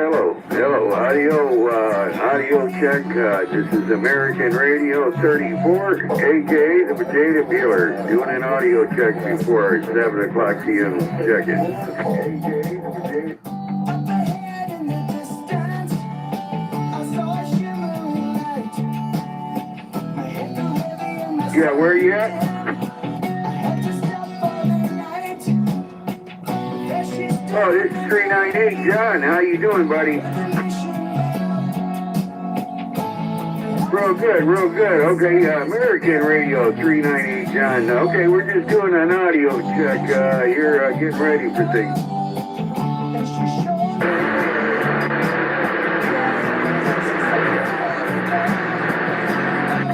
Hello. Audio check. This is American Radio 34, aka the Potato Peeler, doing an audio check before 7 o'clock p.m. check-in. Yeah, where you at? Oh, this is 398 John. How you doing, buddy? Real good. Okay, American Radio 398 John. Okay, we're just doing an audio check. You're getting ready for things.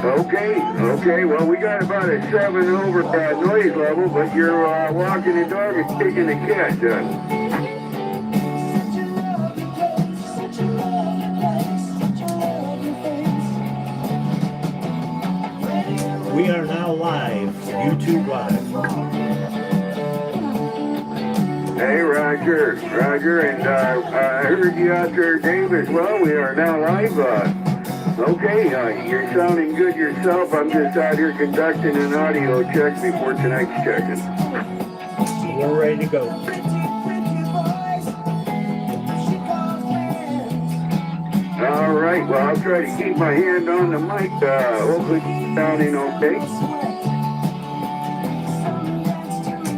Okay. Well, we got about a 7 over noise level, but you're walking the dog and kicking the cat, John. We are now live, YouTube Live. Hey, Roger, and I heard you out there, Dave, as well. We are now live. Okay, you're sounding good yourself. I'm just out here conducting an audio check before tonight's check-in. We're ready to go. All right, well, I'll try to keep my hand on the mic. Hopefully it's sounding okay.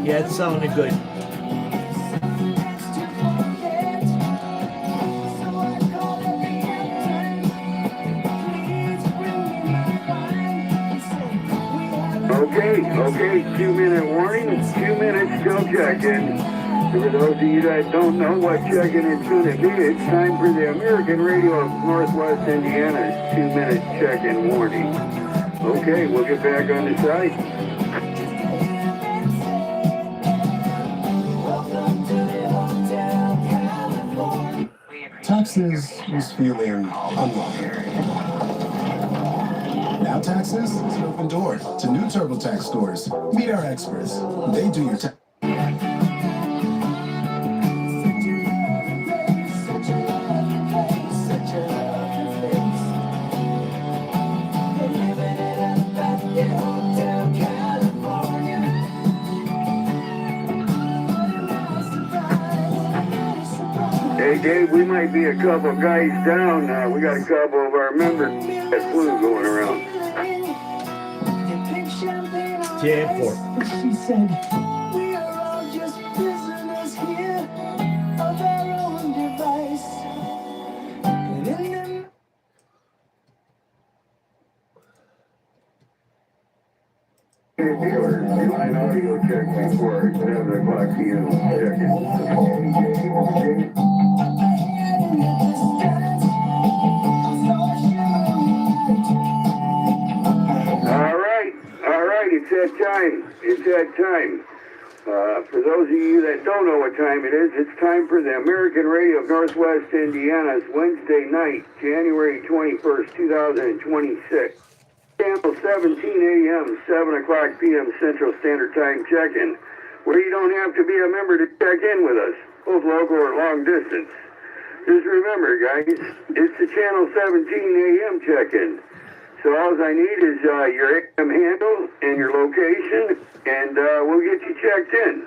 Yeah, it's sounding good. Okay, 2-minute warning, 2 minutes till check-in. For those of you that don't know what check-in is going to be, it's time for the American Radio of Northwest Indiana's 2-minute check-in warning. Okay, we'll get back on the side. Taxes is feeling unwelcome. Now Taxes is an open door to new TurboTax stores. Meet our experts. They do your tax. Hey, Dave, we might be a couple guys down. We got a couple of our members that flu going around. 10-4. She said, we are all just prisoners here of our own device. And in Hey, Taylor, do an audio check before 7 o'clock p.m. check-in. All right, it's that time. For those of you that don't know what time it is, it's time for the American Radio of Northwest Indiana's Wednesday night, January 21st, 2026. Channel 17 a.m., 7 o'clock p.m. Central Standard Time check-in, where you don't have to be a member to check in with us, both local or long distance. Just remember, guys, it's the Channel 17 a.m. check-in. So all I need is your AM handle and your location, and we'll get you checked in.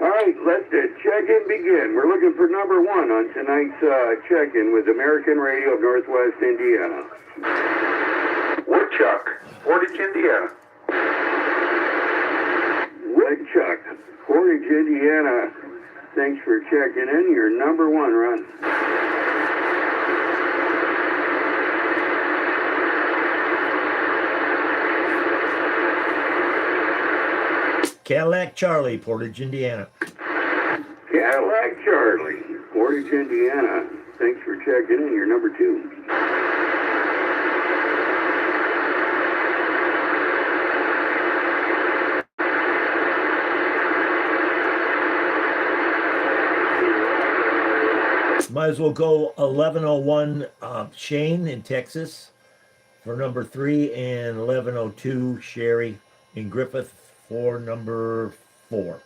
All right, let the check-in begin. We're looking for number 1 on tonight's check-in with American Radio of Northwest Indiana. Woodchuck, Portage, Indiana. Woodchuck, Portage, Indiana. Thanks for checking in. You're number 1, Ron. Cadillac Charlie, Portage, Indiana. Cadillac Charlie, Portage, Indiana. Thanks for checking in. You're number 2. Might as well go 1101 Shane in Texas for number 3 and 1102 Sherry in Griffith for number 4.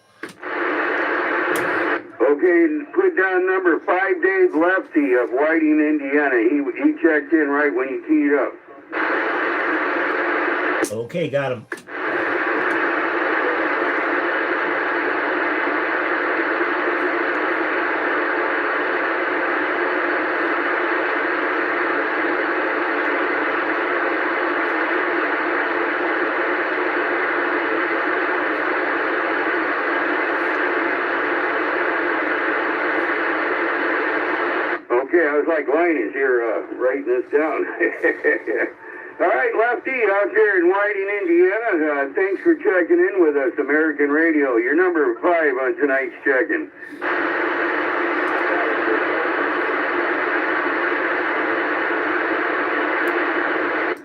Okay, put down number 5, Dave Lefty of Whiting, Indiana. He checked in right when you keyed up. Okay, got him. Okay, I was like Linus here writing this down. All right, Lefty, out there in Whiting, Indiana, thanks for checking in with us, American Radio. You're number 5 on tonight's check-in.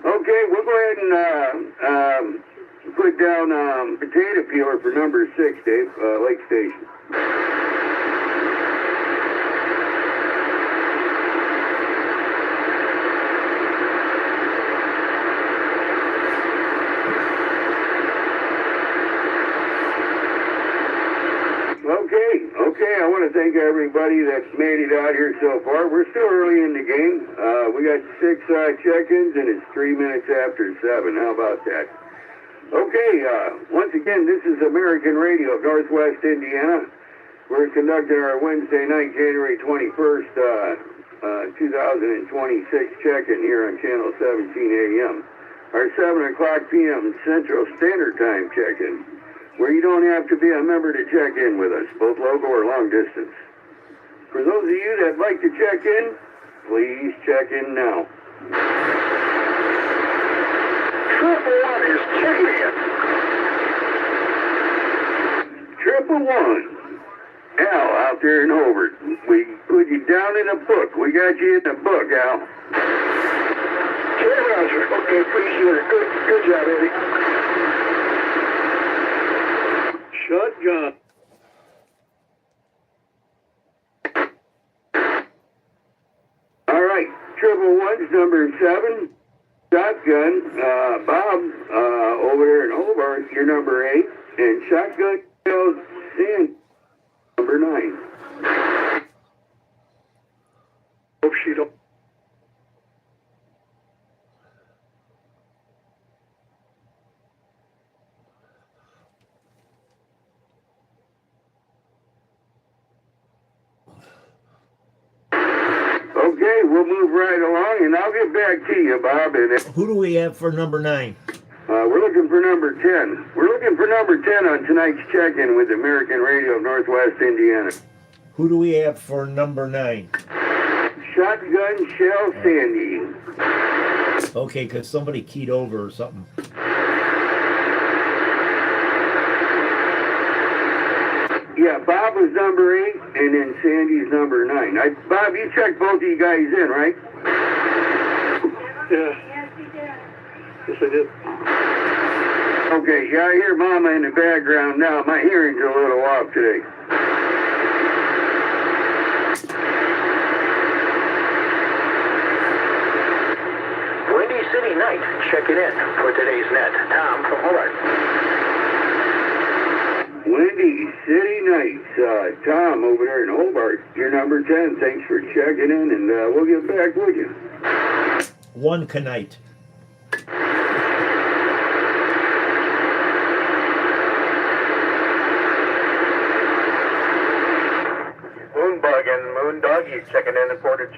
Okay, we'll go ahead and put down potato peeler for number 6, Dave, Lake Station. Okay, I want to thank everybody that's made it out here so far. We're still early in the game. We got 6 check-ins, and it's 3 minutes after 7. How about that? Okay, once again, this is American Radio of Northwest Indiana. We're conducting our Wednesday night, January 21st, 2026 check-in here on Channel 17 AM. Our 7 o'clock p.m. Central Standard Time check-in, where you don't have to be a member to check in with us, both local or long distance. For those of you that like to check in, please check in now. 111 is checking in. 111. Al, out there in Hobart. We put you down in a book. We got you in the book, Al. Roger. Okay, appreciate it. Good job, Eddie. Shotgun. All right, 111's number 7. Shotgun, Bob, over there in Hobart, you're number 8. And Shotgun Shells Sin, number 9. Hope she don't. Okay, we'll move right along, and I'll get back to you, Bob. And Who do we have for number 9? we're looking for number 10. We're looking for number 10 on tonight's check-in with American Radio of Northwest Indiana. Who do we have for number 9? Shotgun Shell Sandy. Okay, because somebody keyed over or something. Yeah, Bob was number 8, and then Sandy's number 9. Bob, you checked both of you guys in, right? Yeah. Yes, I did. Okay, yeah, I hear Mama in the background now. My hearing's a little off today. Windy City Night, checking in for today's net. Tom from Hobart. Windy City Nights, Tom over there in Hobart. You're number 10. Thanks for checking in, and we'll get back with you. 1 Knight. Moonbug and Moondoggy checking in at Portage.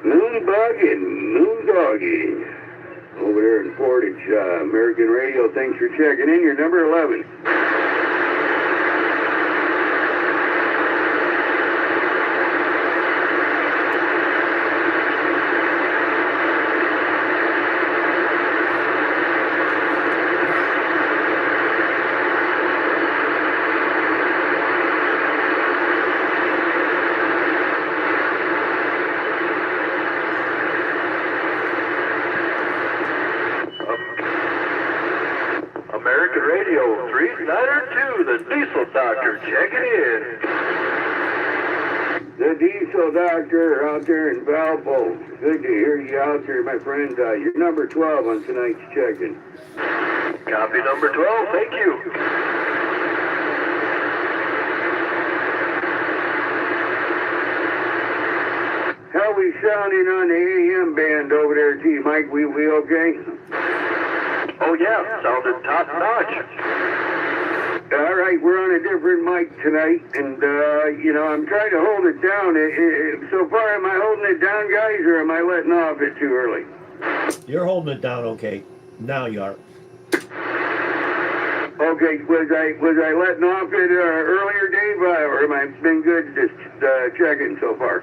Moonbug and Moondoggy over there in Portage, American Radio. Thanks for checking in. You're number 11. American Radio 392, the Diesel Doctor checking in. The Diesel Doctor out there in Valpo. Good to hear you out there, my friend. You're number 12 on tonight's check-in. Copy number 12, thank you. we sounding on the AM band over there, T. Mike? We okay? Oh, yeah, sounded top notch. All right, we're on a different mic tonight, and, I'm trying to hold it down. So far, am I holding it down, guys, or am I letting off it too early? You're holding it down okay. Now you are. Okay, was I letting off it earlier, Dave, or am I been good just checking so far?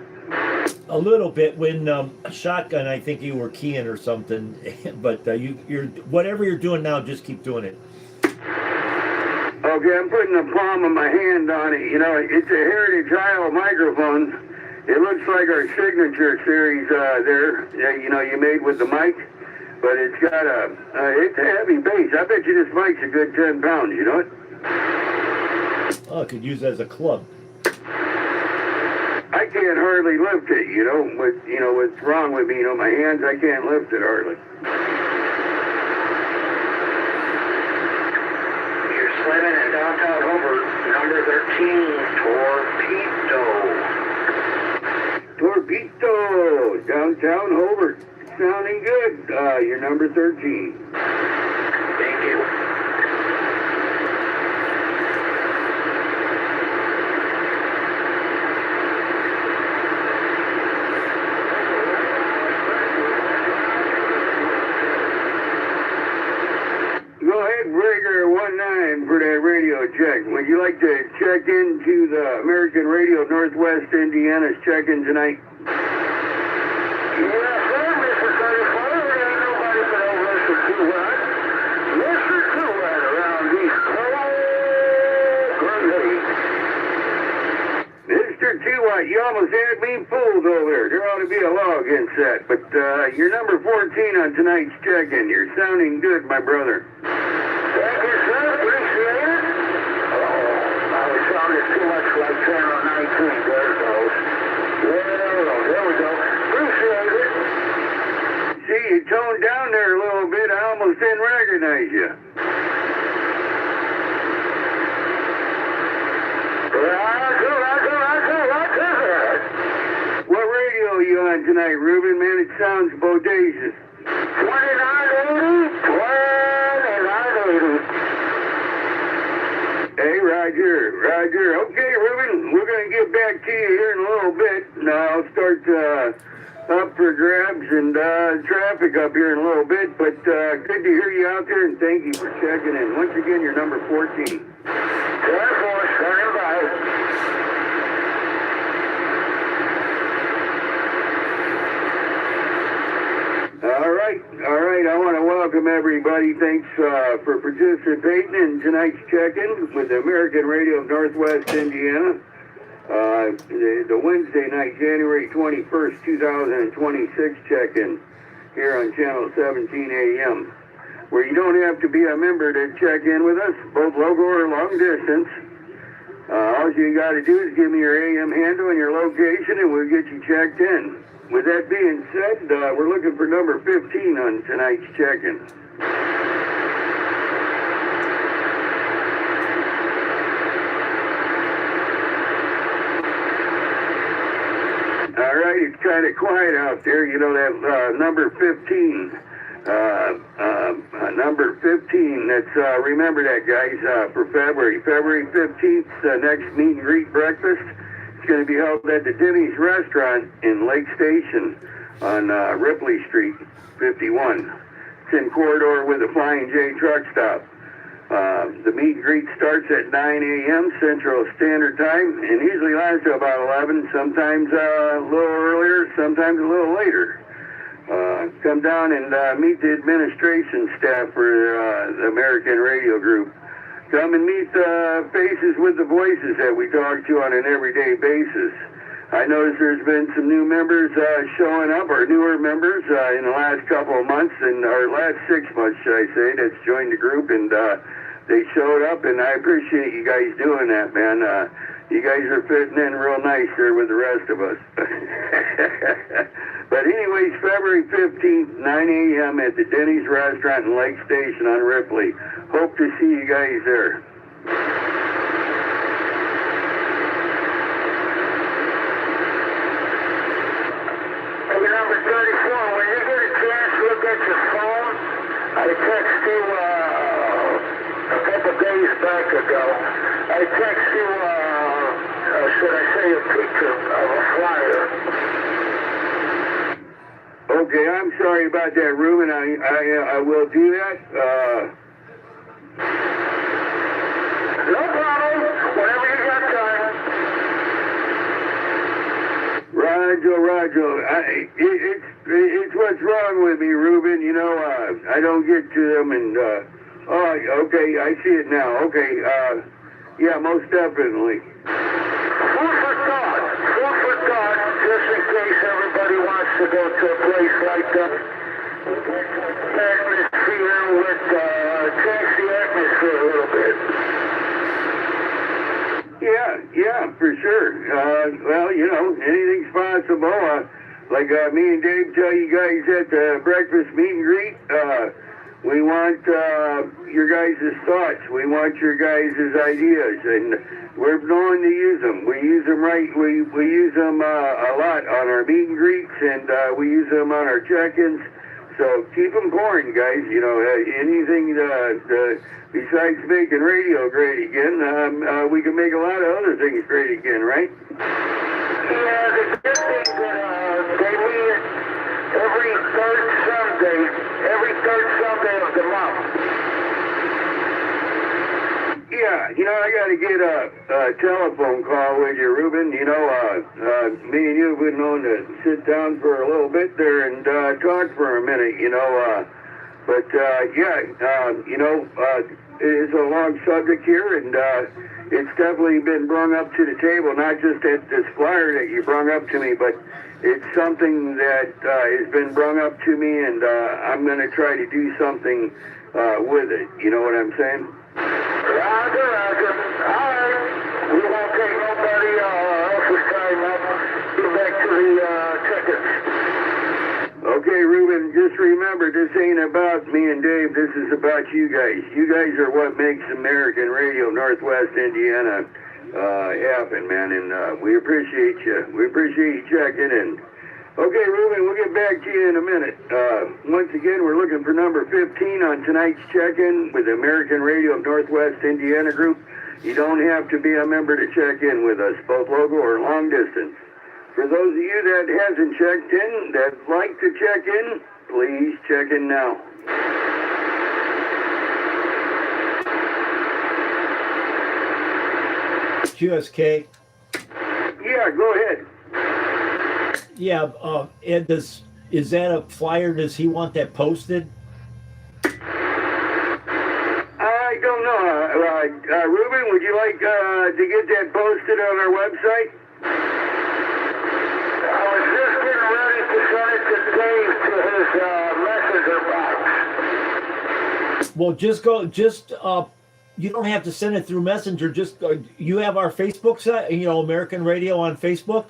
A little bit when shotgun, I think you were keying or something, but you're whatever you're doing now, just keep doing it. Okay, I'm putting the palm of my hand on it. It's a Heritage Isle microphone. It looks like our signature series there, you made with the mic. But it's got it's a heavy bass. I bet you this mic's a good 10 pounds, you know it? Oh, I could use it as a club. I can't hardly lift it, what's wrong with me, my hands, I can't lift it hardly. You're slamming in downtown Hobart, number 13, Torpedo. Torpedo, downtown Hobart. Sounding good. You're number 13. Thank you. Go ahead, Breaker 19 for that radio check. Would you like to check into the American Radio of Northwest Indiana's check-in tonight? You almost had me fooled over there. There ought to be a law against that. But you're number 14 on tonight's check-in. You're sounding good, my brother. Thank you, sir. Appreciate it. Oh, I was sounding too much like 10 or 19. There it goes. There we go. Appreciate it. See, you toned down there a little bit. I almost didn't recognize you. What radio are you on tonight, Ruben? Man, it sounds bodacious. 2980. Hey, Roger. Okay, Ruben, we're going to get back to you here in a little bit. Now, I'll start up for grabs and traffic up here in a little bit, but good to hear you out there, and thank you for checking in. Once again, you're number 14. Careful, standing by. All right. I want to welcome everybody. Thanks for participating in tonight's check-in with the American Radio of Northwest Indiana. The Wednesday night, January 21st, 2026 check-in here on Channel 17 AM, where you don't have to be a member to check in with us, both local or long distance. All you got to do is give me your AM handle and your location, and we'll get you checked in. With that being said, we're looking for number 15 on tonight's check-in. All right, it's kind of quiet out there. That number 15. Number 15, that's, remember that, guys, for February 15th, next meet and greet breakfast. It's going to be held at the Denny's Restaurant in Lake Station on Ripley Street, 51. It's in corridor with the Flying J truck stop. The meet and greet starts at 9 a.m. Central Standard Time and usually lasts till about 11, sometimes a little earlier, sometimes a little later. Come down and meet the administration staff for the American Radio Group. Come and meet the faces with the voices that we talk to on an everyday basis. I noticed there's been some new members showing up, or newer members in the last couple of months, or last 6 months, should I say, that's joined the group, and they showed up, and I appreciate you guys doing that, man. You guys are fitting in real nice there with the rest of us. But anyways, February 15th, 9 a.m. at the Denny's Restaurant in Lake Station on Ripley. Hope to see you guys there. I text you a couple days back ago. I text you, should I say, a picture of a flyer. Okay, I'm sorry about that, Ruben. I will do that. No problem. Whenever you got time. Roger. It's what's wrong with me, Ruben. You know, I don't get to them, and oh, okay, I see it now. Okay, yeah, most definitely. Food for thought, just in case everybody wants to go to a place like that. Atmosphere with, change the atmosphere a little bit. Yeah, for sure. Well, you know, anything's possible. Like me and Dave tell you guys at the breakfast meet and greet, we want your guys' thoughts. We want your guys' ideas, and we're known to use them. We use them right. We use them a lot on our meet and greets, and we use them on our check-ins. So keep them pouring, guys. You know, anything besides making radio great again, we can make a lot of other things great again, right? Yeah, the good thing that they meet every third Sunday of the month. Yeah, you know, I got to get a telephone call with you, Ruben. You know, me and you have been known to sit down for a little bit there and talk for a minute, you know. But, yeah, you know, it's a long subject here, and it's definitely been brought up to the table, not just at this flyer that you brought up to me, but it's something that has been brought up to me, and I'm going to try to do something with it. You know what I'm saying? Roger. All right. We won't take nobody else's time up. Get back to the tickets. Okay, Ruben, just remember, this ain't about me and Dave. This is about you guys. You guys are what makes American Radio Northwest Indiana happen, man, and we appreciate you. We appreciate you checking in. Okay, Ruben, we'll get back to you in a minute. Once again, we're looking for number 15 on tonight's check-in with the American Radio Northwest Indiana Group. You don't have to be a member to check in with us, both local or long distance. For those of you that hasn't checked in, that'd like to check in, please check in now. QSK. Yeah, go ahead. Yeah, Ed, is that a flyer? Does he want that posted? I don't know. Ruben, would you like to get that posted on our website? I was just getting ready to send it to Dave to his messenger box. Well, you don't have to send it through Messenger. Just you have our Facebook site, you know, American Radio on Facebook.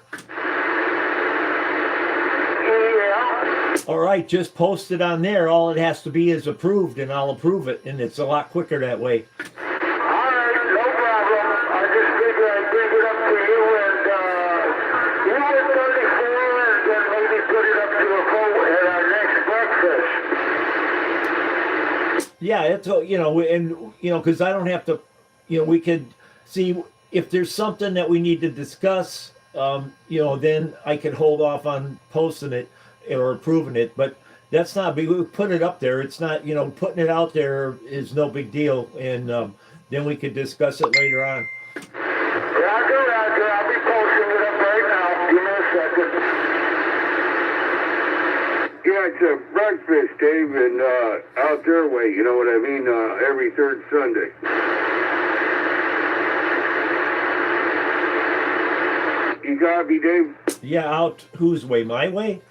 Yeah. All right, just post it on there. All it has to be is approved, and I'll approve it, and it's a lot quicker that way. All right, no problem. I just figured I'd bring it up to you, and you were 34, and then maybe put it up to a vote at our next breakfast. Yeah, it's you know, and you know, because I don't have to, you know, we could see if there's something that we need to discuss. You know, then I could hold off on posting it or approving it. But that's not big. We put it up there. It's not, you know, putting it out there is no big deal, and then we could discuss it later on. Roger. I'll be posting it up right now. Give me a second. Yeah, it's a breakfast, Dave, and out their way, you know what I mean, every third Sunday. You copy, Dave? Yeah, out whose way? My way?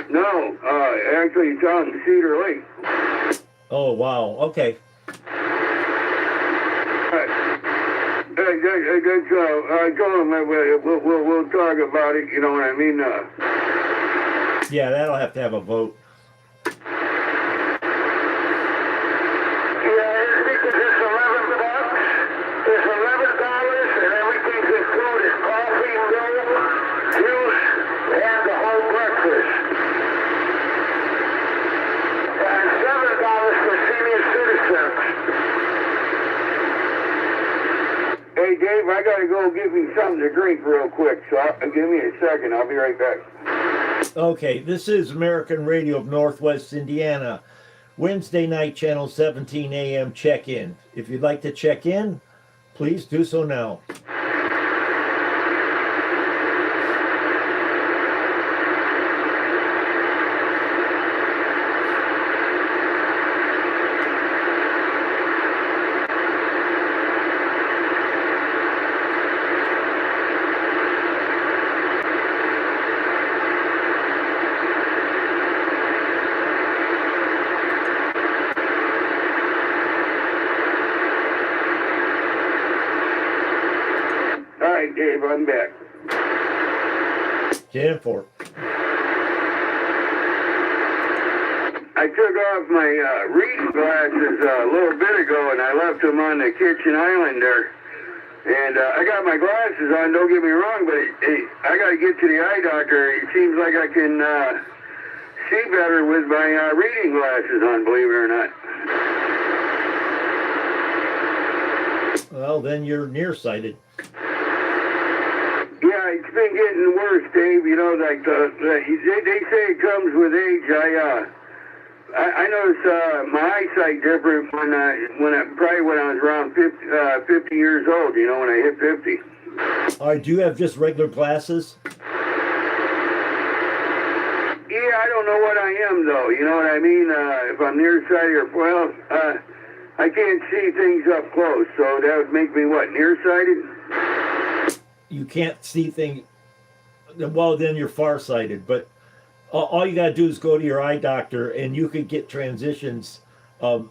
No, actually it's out in Cedar Lake. Oh, wow. Okay. I told him that we'll talk about it, you know what I mean? Yeah, that'll have to have a vote. Yeah, it's because it's $11. It's $11, and everything's included: coffee, milk, juice, and the whole breakfast. And $7 for get me something to drink real quick, so give me a second. I'll be right back. Okay, this is American Radio of Northwest Indiana. Wednesday night, channel 17 a.m. check-in. If you'd like to check in, please do so now. All right, Dave, I'm back. 10-4. I took off my reading glasses a little bit ago, and I left them on the kitchen island there. And I got my glasses on, don't get me wrong, but I got to get to the eye doctor. It seems like I can see better with my reading glasses on, believe it or not. Well, then you're nearsighted. Yeah, it's been getting worse, Dave. You know, like they say it comes with age. I noticed my eyesight different when I was around 50 years old. You know, when I hit 50. All right, do you have just regular glasses? Yeah, I don't know what I am though. You know what I mean? If I'm nearsighted or I can't see things up close, so that would make me what, nearsighted? You can't see things. Well, then you're farsighted. But all you got to do is go to your eye doctor, and you could get transitions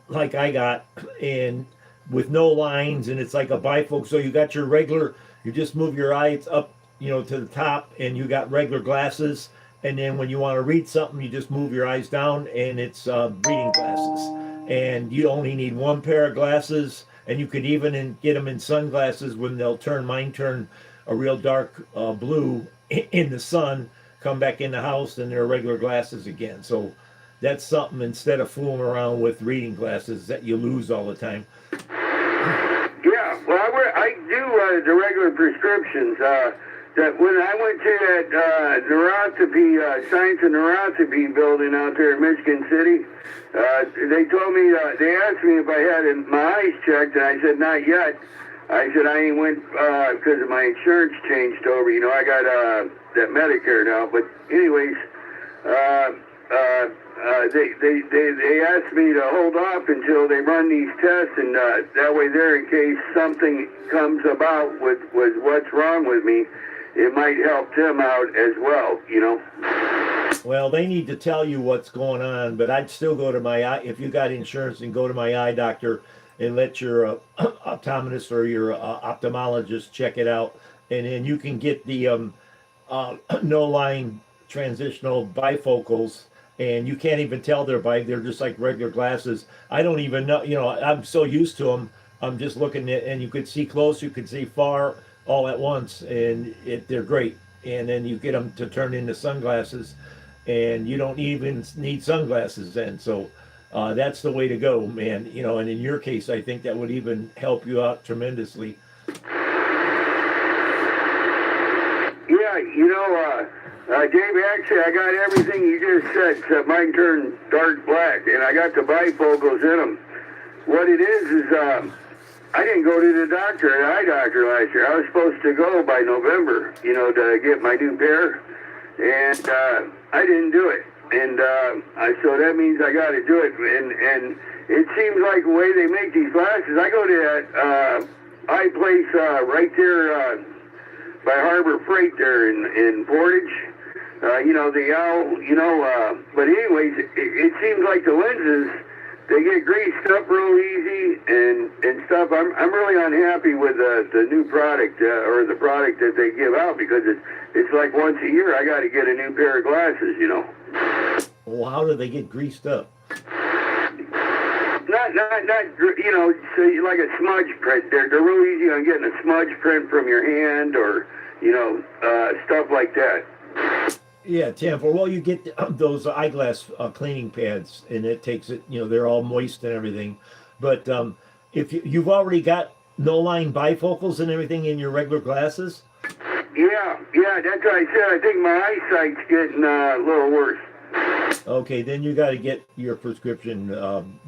like I got, and with no lines, and it's like a bifocal. So you got your regular. You just move your eyes up, you know, to the top, and you got regular glasses. And then when you want to read something, you just move your eyes down, and it's reading glasses. And you only need one pair of glasses, and you could even get them in sunglasses when mine turn a real dark blue in the sun, come back in the house, and they're regular glasses again. So that's something, instead of fooling around with reading glasses that you lose all the time. Yeah, well, I do the regular prescriptions. That when I went to that neuroscopy, science and neuroscopy building out there in Michigan City, they told me, they asked me if I had my eyes checked, and I said, not yet. I said, I ain't went, because my insurance changed over. You know, I got that Medicare now. But anyways, they asked me to hold off until they run these tests, and that way there, in case something comes about with what's wrong with me, it might help them out as well, you know. Well, they need to tell you what's going on, but I'd still go to my eye, if you got insurance, and go to my eye doctor and let your optometrist or your ophthalmologist check it out. And then you can get the no line transitional bifocals, and you can't even tell they're just like regular glasses. I don't even know, you know, I'm so used to them. I'm just looking at, and you could see close, you could see far all at once, and they're great. And then you get them to turn into sunglasses, and you don't even need sunglasses then. So that's the way to go, man. You know, and in your case, I think that would even help you out tremendously. Yeah, you know, Dave, actually, I got everything you just said, except mine turned dark black, and I got the bifocals in them. What it is I didn't go to the doctor, an eye doctor last year. I was supposed to go by November, you know, to get my new pair, and I didn't do it. And so that means I got to do it. And it seems like the way they make these glasses, I go to that eye place right there by Harbor Freight there in Portage. You know, the owl, you know, but anyways, it seems like the lenses, they get greased up real easy and stuff. I'm really unhappy with the new product or the product that they give out, because it's like once a year I got to get a new pair of glasses, you know. Well, how do they get greased up? Not you know, so like a smudge print. They're real easy on getting a smudge print from your hand, or you know, stuff like that. Yeah, Tampa. Well, you get those eyeglass cleaning pads, and it takes it. You know, they're all moist and everything. But if you've already got no line bifocals and everything in your regular glasses? Yeah, that's what I said. I think my eyesight's getting a little worse. Okay, then you got to get your prescription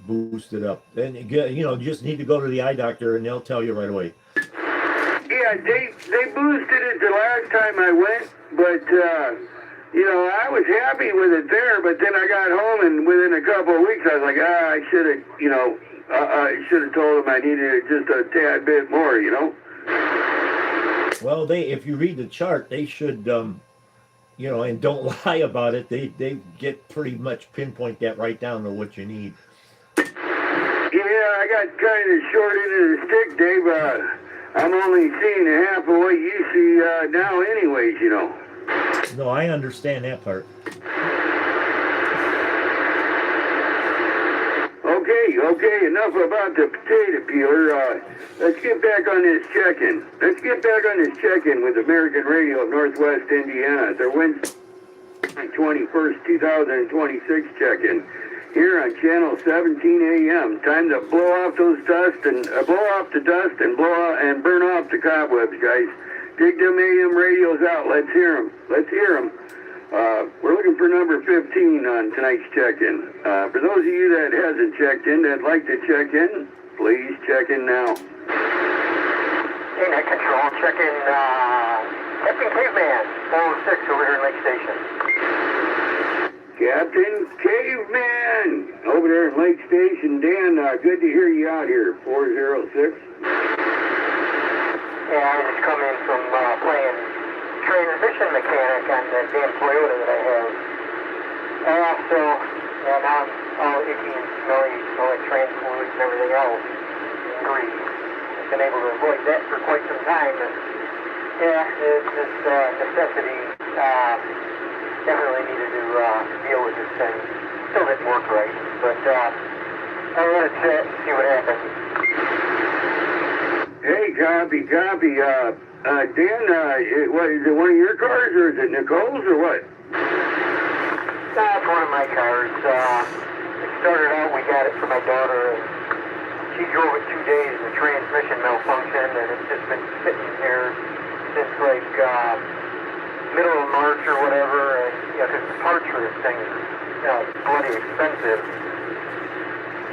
boosted up. Then you just need to go to the eye doctor, and they'll tell you right away. Yeah, they boosted it the last time I went, but I was happy with it there. But then I got home, and within a couple of weeks, I was like, I should have, I should have told them I needed it just a tad bit more, Well, if you read the chart, they should, and don't lie about it. They get pretty much pinpoint that right down to what you need. Yeah, I got kind of short end of the stick, Dave. I'm only seeing half of what you see now anyways, No, I understand that part. Okay, enough about the potato peeler. Let's get back on this check-in. With American Radio of Northwest Indiana. Their Wednesday, 21st, 2026 check-in. Here on Channel 17 AM. Time to blow off the dust and burn off the cobwebs, guys. Dig them AM radios out. Let's hear them. We're looking for number 15 on tonight's check-in. For those of you that hasn't checked in, that'd like to check in, please check in now. Hey, Net Control, check in, Captain Caveman, 406 over here in Lake Station. Captain Caveman, over there in Lake Station. Dan, good to hear you out here, 406. Yeah, I just come in from playing transmission mechanic on the damn Toyota that I have. Now I'm all icky and smelly, smell like trans fluids and everything else, and grease. I've been able to avoid that for quite some time, and it's this necessity definitely needed to deal with this thing. Still didn't work right, but I wanted to see what happened. Hey, copy. Dan, what, is it one of your cars, or is it Nicole's, or what? It's one of my cars. It started out, we got it for my daughter, and she drove it 2 days, and the transmission malfunctioned, and it's just been sitting here since, like, middle of March or whatever, and, because the parts for this thing is bloody expensive.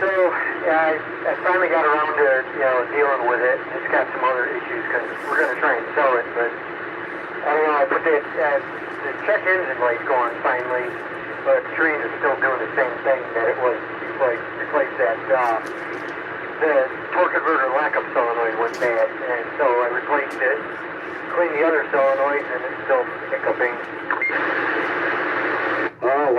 So, I finally got around to, dealing with it. It's got some other issues, because we're going to try and sell it, but, I don't know, I put the check engine light's going finally, but the train is still doing the same thing that it was, replace that, the torque converter lockup solenoid went bad, and so I replaced it, cleaned the other solenoids, and it's still hiccuping. Oh,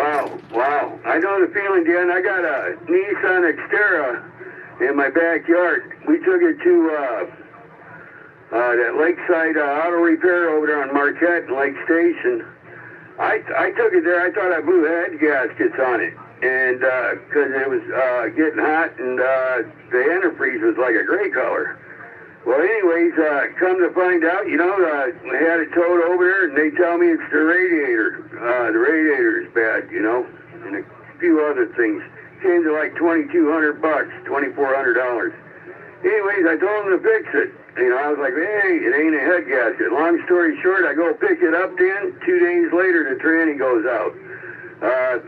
wow. I know the feeling, Dan. I got a Nissan Xterra in my backyard. We took it to that Lakeside Auto Repair over there on Marquette and Lake Station. I took it there. I thought I blew head gaskets on it, and because it was getting hot, and the antifreeze was like a gray color. Well, anyways, come to find out, we had it towed over there, and they tell me it's the radiator. The radiator is bad, and a few other things. Came to like $2,200, $2,400. Anyways, I told them to fix it. I was like, hey, it ain't a head gasket. Long story short, I go pick it up then. 2 days later, the tranny goes out.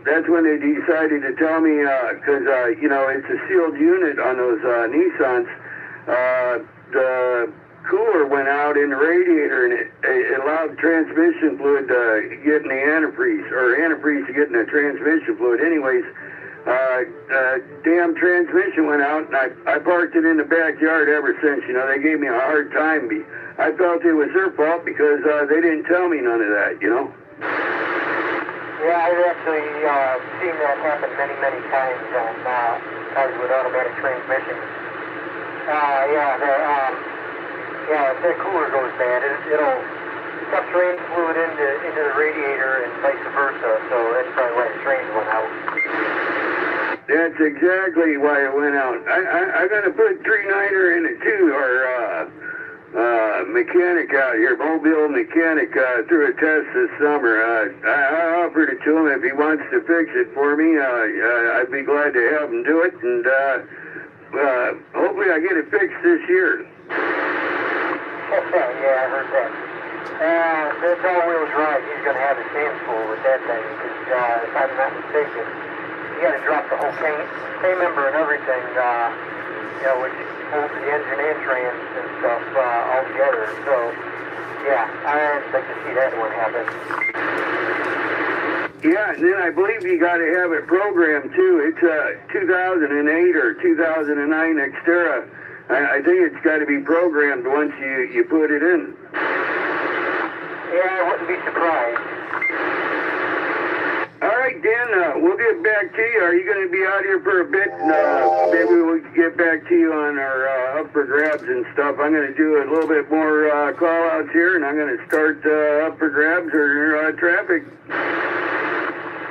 That's when they decided to tell me, because, it's a sealed unit on those Nissans. The cooler went out in the radiator, and it allowed transmission fluid to get in the antifreeze, or antifreeze to get in the transmission fluid. Anyways, damn transmission went out, and I parked it in the backyard ever since. They gave me a hard time. I felt it was their fault because they didn't tell me none of that, Yeah, I've actually seen that happen many, many times on cars with automatic transmissions. If that cooler goes bad, it'll suck train fluid into the radiator and vice versa, so that's probably why the trains went out. That's exactly why it went out. I'm going to put 3-9er in it too, or mechanic out here, mobile mechanic, through a test this summer. I offered it to him. If he wants to fix it for me, I'd be glad to have him do it, and hopefully I get it fixed this year. Yeah, I heard that. That's all-wheel drive. He's going to have his hands full with that thing, because if I'm not mistaken, you got to drop the whole pay member and everything, which holds the engine and trans and stuff all together. So, yeah, I'd like to see that one happen. Yeah, and then I believe you got to have it programmed too. It's a 2008 or 2009 Xterra. I think it's got to be programmed once you put it in. Yeah, I wouldn't be surprised. All right, Dan, we'll get back to you. Are you going to be out here for a bit? Maybe we'll get back to you on our up for grabs and stuff. I'm going to do a little bit more call-outs here, and I'm going to start up for grabs or traffic.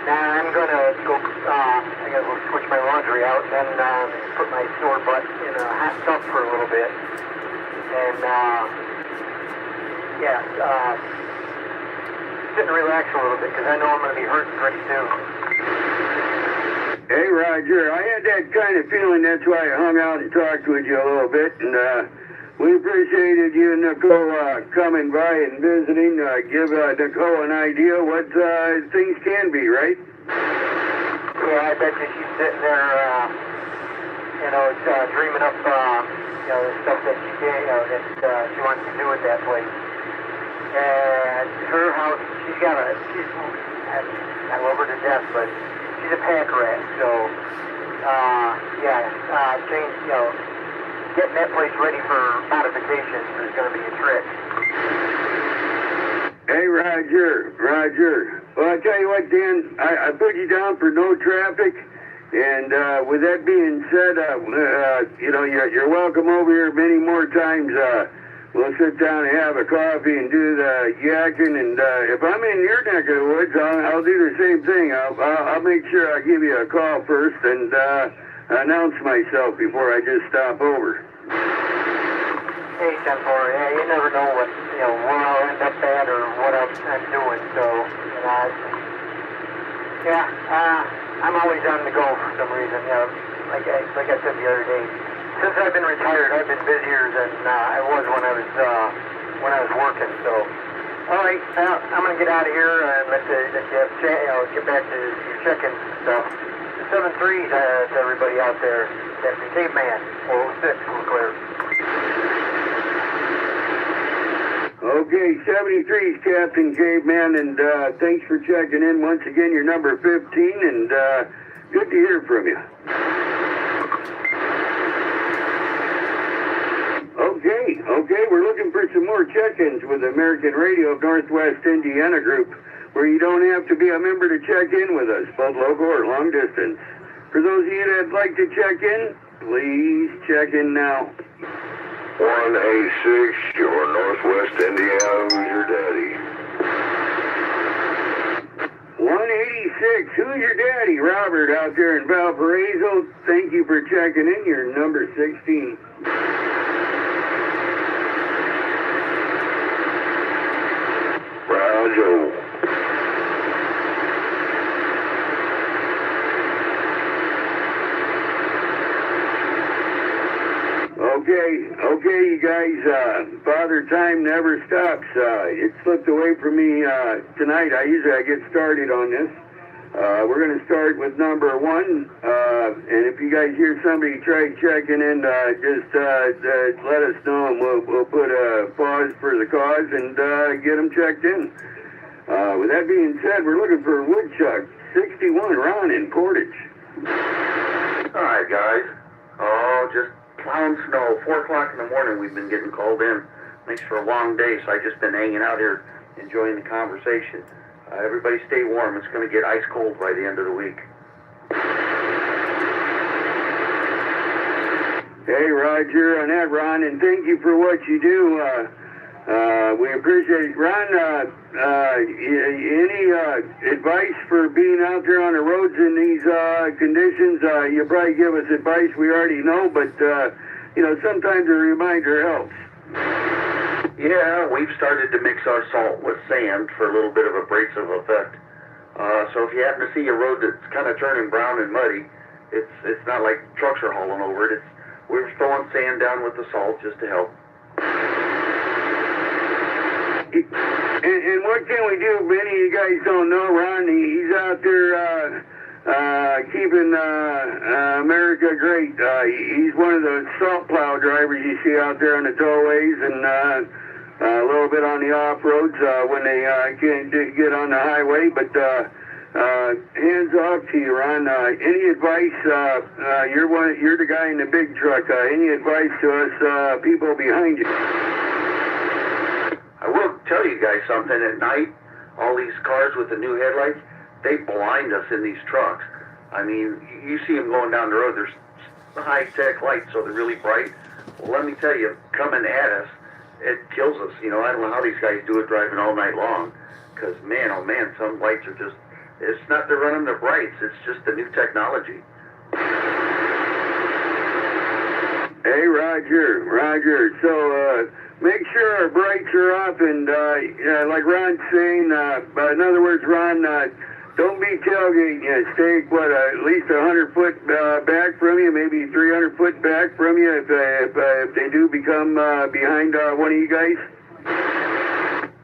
Nah, I'm going to go, I got to go switch my laundry out and then put my sore butt in a hot tub for a little bit. And, sit and relax a little bit, because I know I'm going to be hurting pretty soon. Hey, Roger, I had that kind of feeling. That's why I hung out and talked with you a little bit. And we appreciated you and Nicole coming by and visiting. Give Nicole an idea what things can be, right? Yeah, I bet you she's sitting there, dreaming up, the stuff that she can, that she wants to do at that place. And her house, I love her to death, but she's a pack rat, so, getting that place ready for modifications is going to be a trick. Hey, Roger. Well, I tell you what, Dan, I put you down for no traffic, and with that being said, you're welcome over here many more times. We'll sit down and have a coffee and do the yakking, and if I'm in your neck of the woods, I'll do the same thing. I'll make sure I give you a call first and announce myself before I just stop over. Hey, 10-4, yeah, you never know what, where I'll end up at or what I'm doing, so, I'm always on the go for some reason, like I said the other day. Since I've been retired, I've been busier than I was when I was working, so. All right, I'm going to get out of here and let you get back to your check-in stuff. 7-3 to everybody out there. That's the Caveman, 406, we're clear. Okay, 73's Captain Caveman, and thanks for checking in. Once again, you're number 15, and good to hear from you. Okay, we're looking for some more check-ins with American Radio of Northwest Indiana Group, where you don't have to be a member to check in with us, both local or long distance. For those of you that'd like to check in, please check in now. 186, your Northwest Indiana, who's your daddy? 186, who's your daddy? Robert out there in Valparaiso. Thank you for checking in. You're number 16. Roger. Okay, you guys, Father Time never stops. It slipped away from me tonight. I get started on this. We're going to start with number 1, and if you guys hear somebody try checking in, just let us know, and we'll put a pause for the cause and get them checked in. With that being said, we're looking for Woodchuck, 61, Ron in Portage. All right, guys. Oh, just plowing snow. 4 o'clock in the morning we've been getting called in. Makes for a long day, so I've just been hanging out here enjoying the conversation. Everybody stay warm. It's going to get ice cold by the end of the week. Hey, Roger, on that, Ron, and thank you for what you do. We appreciate it. Ron, any advice for being out there on the roads in these conditions? You'll probably give us advice we already know, but, sometimes a reminder helps. Yeah, we've started to mix our salt with sand for a little bit of abrasive effect. So if you happen to see a road that's kind of turning brown and muddy, it's not like trucks are hauling over it. We're throwing sand down with the salt just to help And what can we do? Many of you guys don't know, Ron. He's out there keeping America great. He's one of the salt plow drivers you see out there on the tollways and a little bit on the off roads when they can't get on the highway. But hands off to you, Ron. Any advice? You're the guy in the big truck. Any advice to us people behind you? I will tell you guys something. At night, all these cars with the new headlights, they blind us in these trucks. I mean, you see them going down the road. There's high-tech lights, so they're really bright. Well, let me tell you, coming at us, it kills us. You know, I don't know how these guys do it driving all night long. Because, man, oh, man, some lights are just, it's not they're running their brights. It's just the new technology. Hey, Roger. So, make sure our brights are off, and like Ron's saying, in other words, Ron, don't be tailgating. Stay, at least 100 foot back from you, maybe 300 foot back from you if they do become behind one of you guys.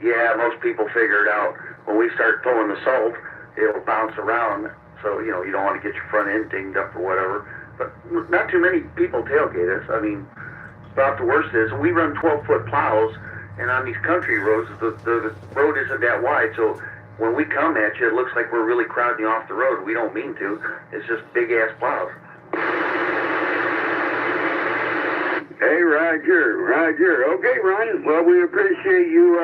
Yeah, most people figure it out. When we start pulling the salt, it'll bounce around, so, you know, you don't want to get your front end dinged up or whatever. But not too many people tailgate us. I mean, about the worst is we run 12-foot plows, and on these country roads, the road isn't that wide, so when we come at you, it looks like we're really crowding you off the road. We don't mean to. It's just big-ass plows. Hey, Roger. Okay, Ron. Well, we appreciate you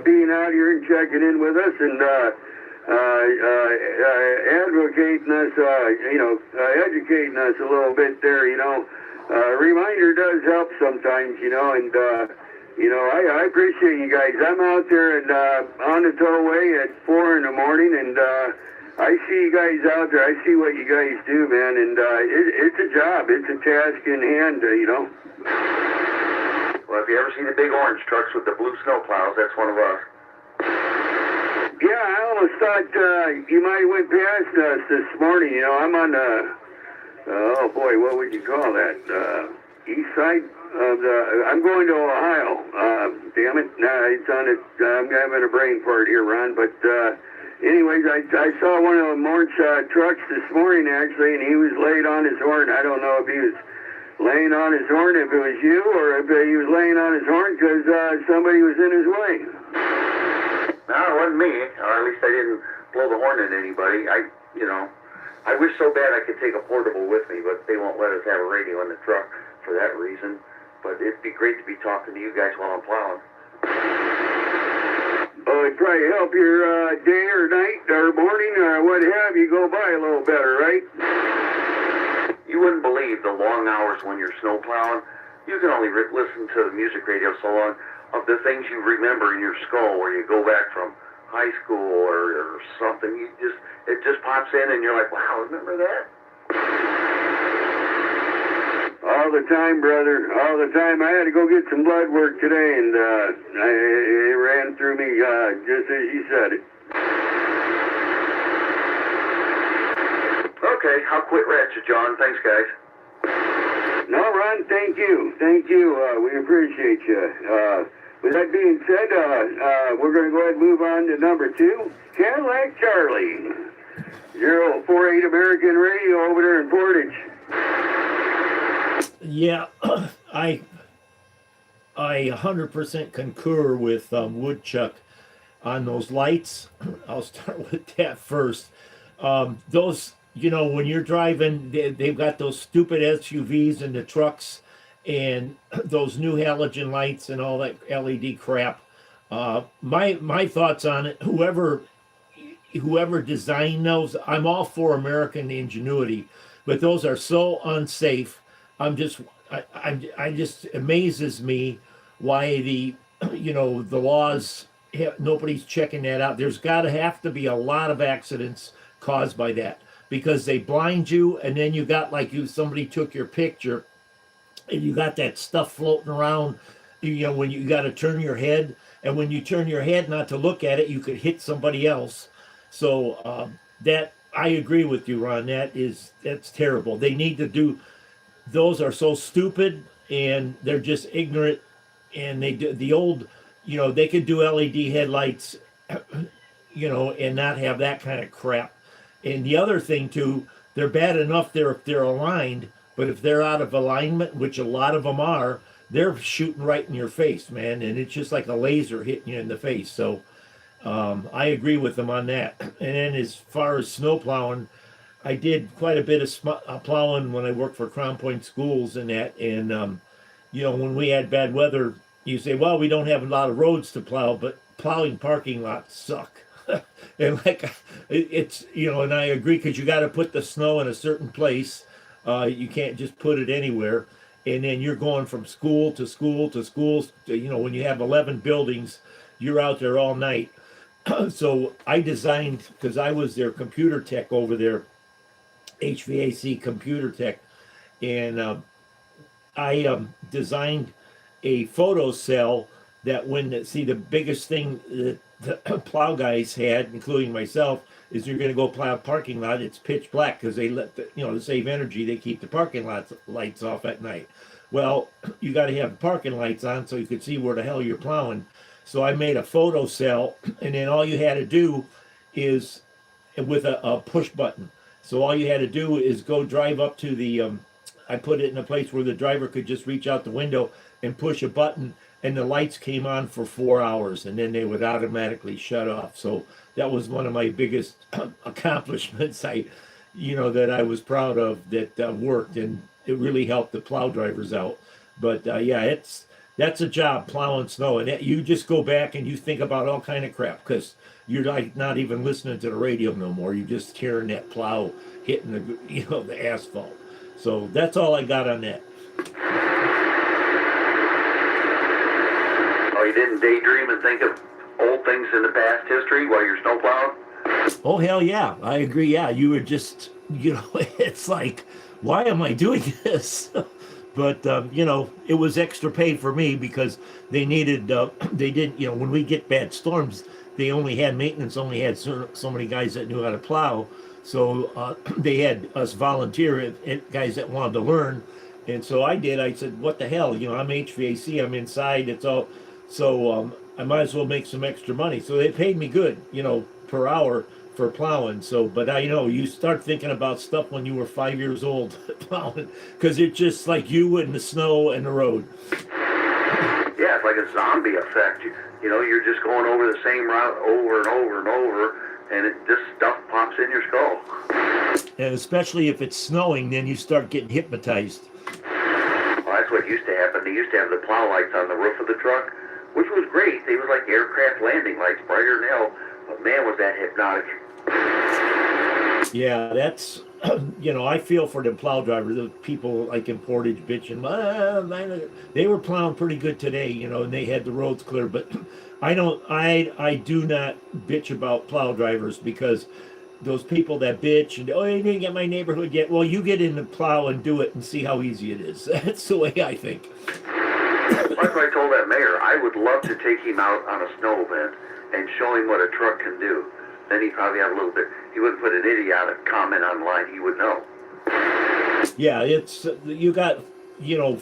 being out here and checking in with us and advocating us, educating us a little bit there, you know. Reminder does help sometimes, you know, and, I appreciate you guys. I'm out there and on the tollway at 4 in the morning, and I see you guys out there. I see what you guys do, man, and it's a job. It's a task in hand, you know. Well, if you ever see the big orange trucks with the blue snow plows, that's one of us. Yeah, I almost thought you might have went past us this morning. You know, I'm on the, oh boy, what would you call that? East side of the, I'm going to Ohio. Damn it, it's on it. I'm having a brain fart here, Ron. But anyways, I saw one of the orange trucks this morning, actually, and he was laid on his horn. I don't know if he was laying on his horn, if it was you, or if he was laying on his horn because somebody was in his way. No, it wasn't me, or at least I didn't blow the horn at anybody. I wish so bad I could take a portable with me, but they won't let us have a radio in the truck for that reason. But it'd be great to be talking to you guys while I'm plowing. Oh, it'd probably help your day or night or morning or what have you go by a little better, right? You wouldn't believe the long hours when you're snow plowing. You can only listen to the music radio so long of the things you remember in your skull where you go back from high school or something. It just pops in and you're like, wow, remember that? All the time, brother. All the time. I had to go get some blood work today, and it ran through me just as you said it. Okay, I'll quit ratchet, John. Thanks, guys. No, Ron, thank you. We appreciate you. With that being said, we're going to go ahead and move on to number 2. Cadillac Charlie. 048 American Radio over there in Portage. Yeah, I 100% concur with Woodchuck on those lights. I'll start with that first. Those, you know, when you're driving, they've got those stupid SUVs and the trucks and those new halogen lights and all that LED crap. My thoughts on it, whoever designed those, I'm all for American ingenuity, but those are so unsafe. I just amazes me why the laws, nobody's checking that out. There's got to have to be a lot of accidents caused by that because they blind you, and then you got somebody took your picture and you got that stuff floating around, when you got to turn your head, and when you turn your head not to look at it, you could hit somebody else. So that, I agree with you, Ron. That's terrible. They need to do. Those are so stupid, and they're just ignorant. And they do the old, they could do LED headlights, and not have that kind of crap. And the other thing too, they're bad enough if they're aligned, but if they're out of alignment, which a lot of them are, they're shooting right in your face, man, and it's just like a laser hitting you in the face. So I agree with them on that. And then as far as snow plowing, I did quite a bit of plowing when I worked for Crown Point Schools and that. And when we had bad weather, you say, well, we don't have a lot of roads to plow, but plowing parking lots suck. And it's and I agree, because you got to put the snow in a certain place. You can't just put it anywhere. And then you're going from school to school to schools. When you have 11 buildings, you're out there all night. So I designed, because I was their computer tech over there, HVAC computer tech, and I designed a photo cell that the biggest thing that the plow guys had, including myself, is you're going to go plow a parking lot. It's pitch black, because they let to save energy, they keep the parking lights off at night. Well, you got to have the parking lights on so you can see where the hell you're plowing. So I made a photo cell, and then all you had to do is, with a push button. So all you had to do is go drive up to the, I put it in a place where the driver could just reach out the window and push a button, and the lights came on for 4 hours, and then they would automatically shut off. So that was one of my biggest accomplishments that I was proud of, that worked, and it really helped the plow drivers out. But that's a job, plowing snow, and you just go back and you think about all kind of crap, because you're like not even listening to the radio no more. You're just hearing that plow hitting the asphalt. So that's all I got on that. Oh, you didn't daydream and think of old things in the past history while you're snowplowing? Oh, hell yeah. I agree. Yeah, you were just, it's like, why am I doing this? But, it was extra pay for me, because they needed, they didn't, when we get bad storms, they only had maintenance, only had so many guys that knew how to plow. So they had us volunteer guys that wanted to learn. And so I said, what the hell? I'm HVAC, I'm inside, it's all. So I might as well make some extra money. So they paid me good, per hour for plowing. So, but you start thinking about stuff when you were 5 years old plowing, because it's just like you in the snow and the road. Yeah, it's like a zombie effect. You're just going over the same route over and over and over, and this stuff pops in your skull. And especially if it's snowing, then you start getting hypnotized. Well, that's what used to happen. They used to have the plow lights on the roof of the truck, which was great. They was like aircraft landing lights, brighter than hell. But man, was that hypnotic. Yeah, that's, I feel for the plow drivers, the people like in Portage bitching. They were plowing pretty good today, and they had the roads clear. But I do not bitch about plow drivers, because those people that bitch and, you didn't get my neighborhood yet. Well, you get in the plow and do it and see how easy it is. That's the way I think. That's what I told that mayor. I would love to take him out on a snow event and show him what a truck can do. Then he'd probably have a little bit, he wouldn't put an idiotic comment online, he would know. Yeah, it's, you got,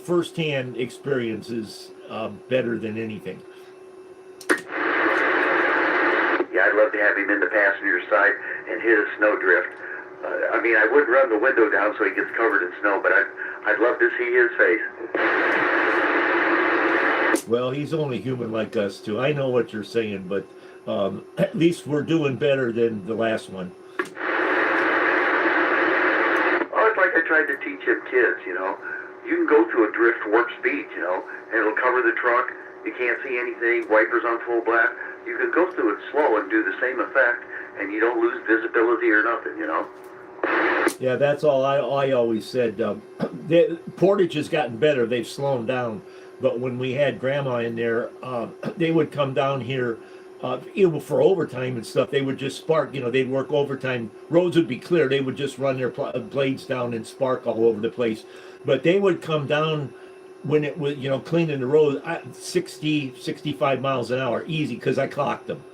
firsthand experiences better than anything. Yeah, I'd love to have him in the passenger side and hit a snowdrift. I wouldn't run the window down so he gets covered in snow, but I'd love to see his face. Well, he's only human like us too. I know what you're saying, but at least we're doing better than the last one. Oh, it's like I tried to teach him kids, You can go to a drift warp speed, and it'll cover the truck. You can't see anything, wipers on full blast. You can go through it slow and do the same effect, and you don't lose visibility or nothing, Yeah, that's all I always said. Portage has gotten better. They've slowed down. But when we had Grandma in there, they would come down here, even for overtime and stuff. They would just spark, they'd work overtime. Roads would be clear. They would just run their blades down and spark all over the place. But they would come down when it was, cleaning the road, 60, 65 miles an hour, easy, because I clocked them.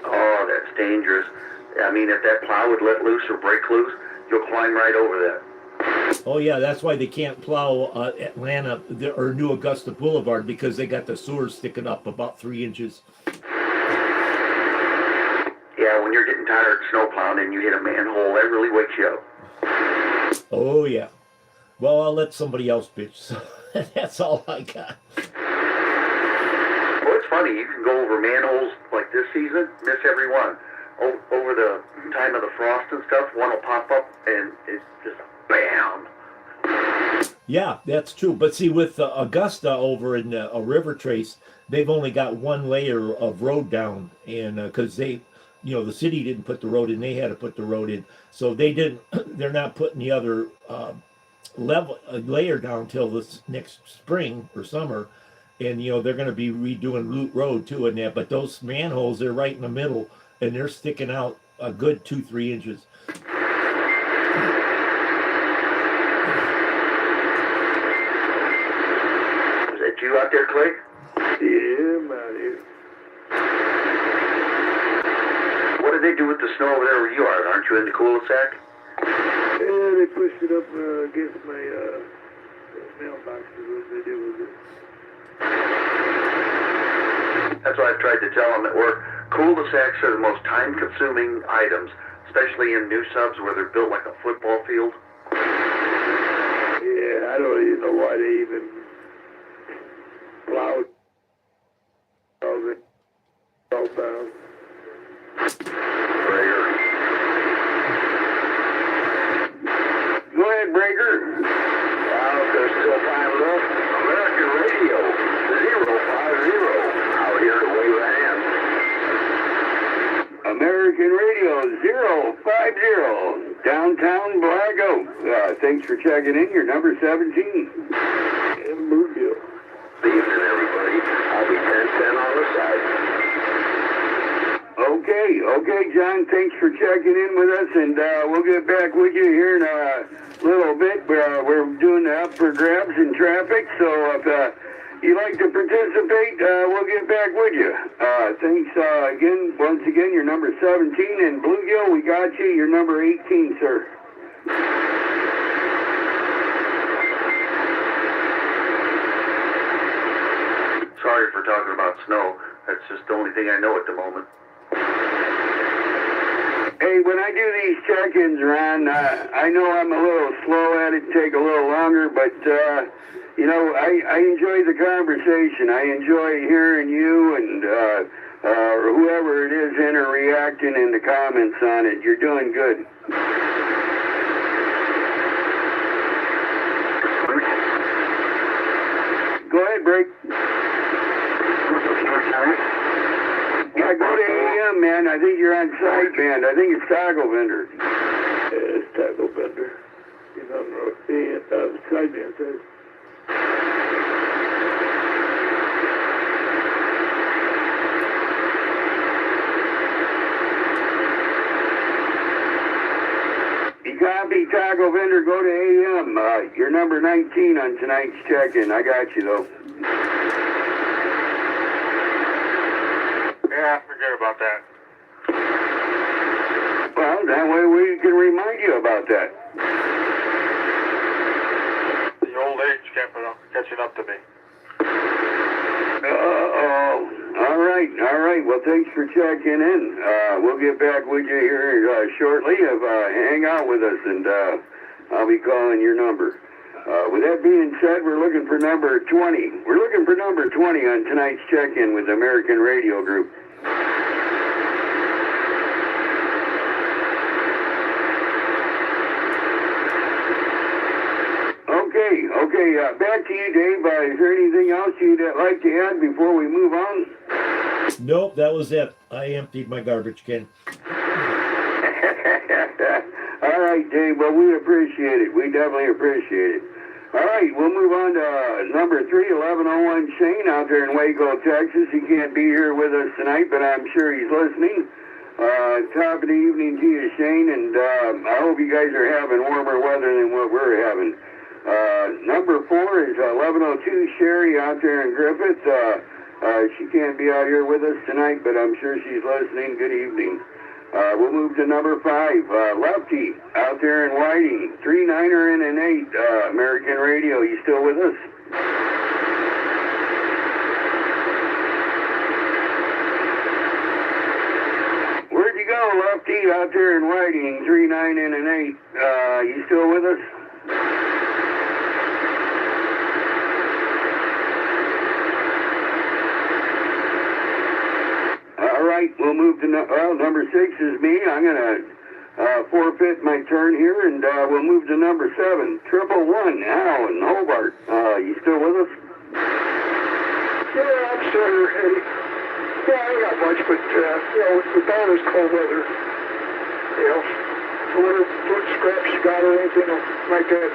Oh, that's dangerous. If that plow would let loose or break loose, you'll climb right over that. Oh yeah, that's why they can't plow Atlanta or New Augusta Boulevard, because they got the sewer sticking up about 3 inches. Yeah, when you're getting tired of snow plowing and you hit a manhole, that really wakes you up. Oh yeah. Well, I'll let somebody else bitch. So that's all I got. Well, it's funny. You can go over manholes like this season, miss every one. Over the time of the frost and stuff, one will pop up and it's just bam. Yeah, that's true. But see, with Augusta over in a river trace, they've only got one layer of road down, and because they, the city didn't put the road in, they had to put the road in, so they didn't. They're not putting the other layer down till this next spring or summer, and they're going to be redoing Loot Road too and that. But those manholes, they're right in the middle, and they're sticking out a good 2-3 inches. You out there, Clay? Yeah, I'm out here. What did they do with the snow over there where you are? Aren't you in the cul-de-sac? Yeah, they pushed it up against my mailboxes. What they do with it? That's what I've tried to tell them at work. Cul-de-sacs are the most time-consuming items, especially in new subs where they're built like a football field. Yeah, I don't even know why they even plowed all the salt down. Breaker. Go ahead, Breaker. Well, there's still time left. American Radio 050 out here to wave a hand. American Radio 050, downtown Black Oak. Thanks for checking in. Your number 17. And Bluegill. Evening, everybody. I'll be 10-10 on the side. Okay, John. Thanks for checking in with us, and we'll get back with you here in a little bit. We're doing the up for grabs in traffic, so if you'd like to participate, we'll get back with you. Thanks once again, your number 17, and Bluegill, we got you. Your number 18, sir. Sorry for talking about snow. That's just the only thing I know at the moment. Hey, when I do these check-ins, Ron, I know I'm a little slow at it, take a little longer, but, I enjoy the conversation. I enjoy hearing you and whoever it is reacting in the comments on it. You're doing good. Go ahead, Break. Yeah, go to AM, man. I think you're on sideband. I think it's Taco Vendor. Yeah, it's Taco Bender. He's on the sideband side. You copy Taco Vendor, go to AM. You're number 19 on tonight's check-in. I got you, though. Yeah, forget about that. Well, that way we can remind you about that. The old age catching up to me. Uh-oh. All right. Well, thanks for checking in. We'll get back with you here shortly. Hang out with us, and I'll be calling your number. With that being said, we're looking for number 20. We're looking for number 20 on tonight's check-in with the American Radio Group. Okay, back to you, Dave. Is there anything else you'd like to add before we move on? Nope, that was it. I emptied my garbage can. All right, Dave. Well, we appreciate it. We definitely appreciate it. All right, we'll move on to number 3, 1101 Shane out there in Waco, Texas. He can't be here with us tonight, but I'm sure he's listening. Top of the evening to you, Shane, and I hope you guys are having warmer weather than what we're having. Number 4 is 1102 Sherry out there in Griffith. She can't be out here with us tonight, but I'm sure she's listening. Good evening. We'll move to number 5. Lefty out there in Whiting. 3, 9er, and an 8. American Radio. You still with us? Where'd you go, Lefty? Out there in Whiting. 3, 9, and an 8. You still with us? All right, we'll move to number 6 is me. I'm going to forfeit my turn here, and we'll move to number 7. 111, Al in Hobart. You still with us? Yeah, I'm still here, Eddie. Yeah, I ain't got much, but, with all this cold weather, whatever food scraps you got or anything like that,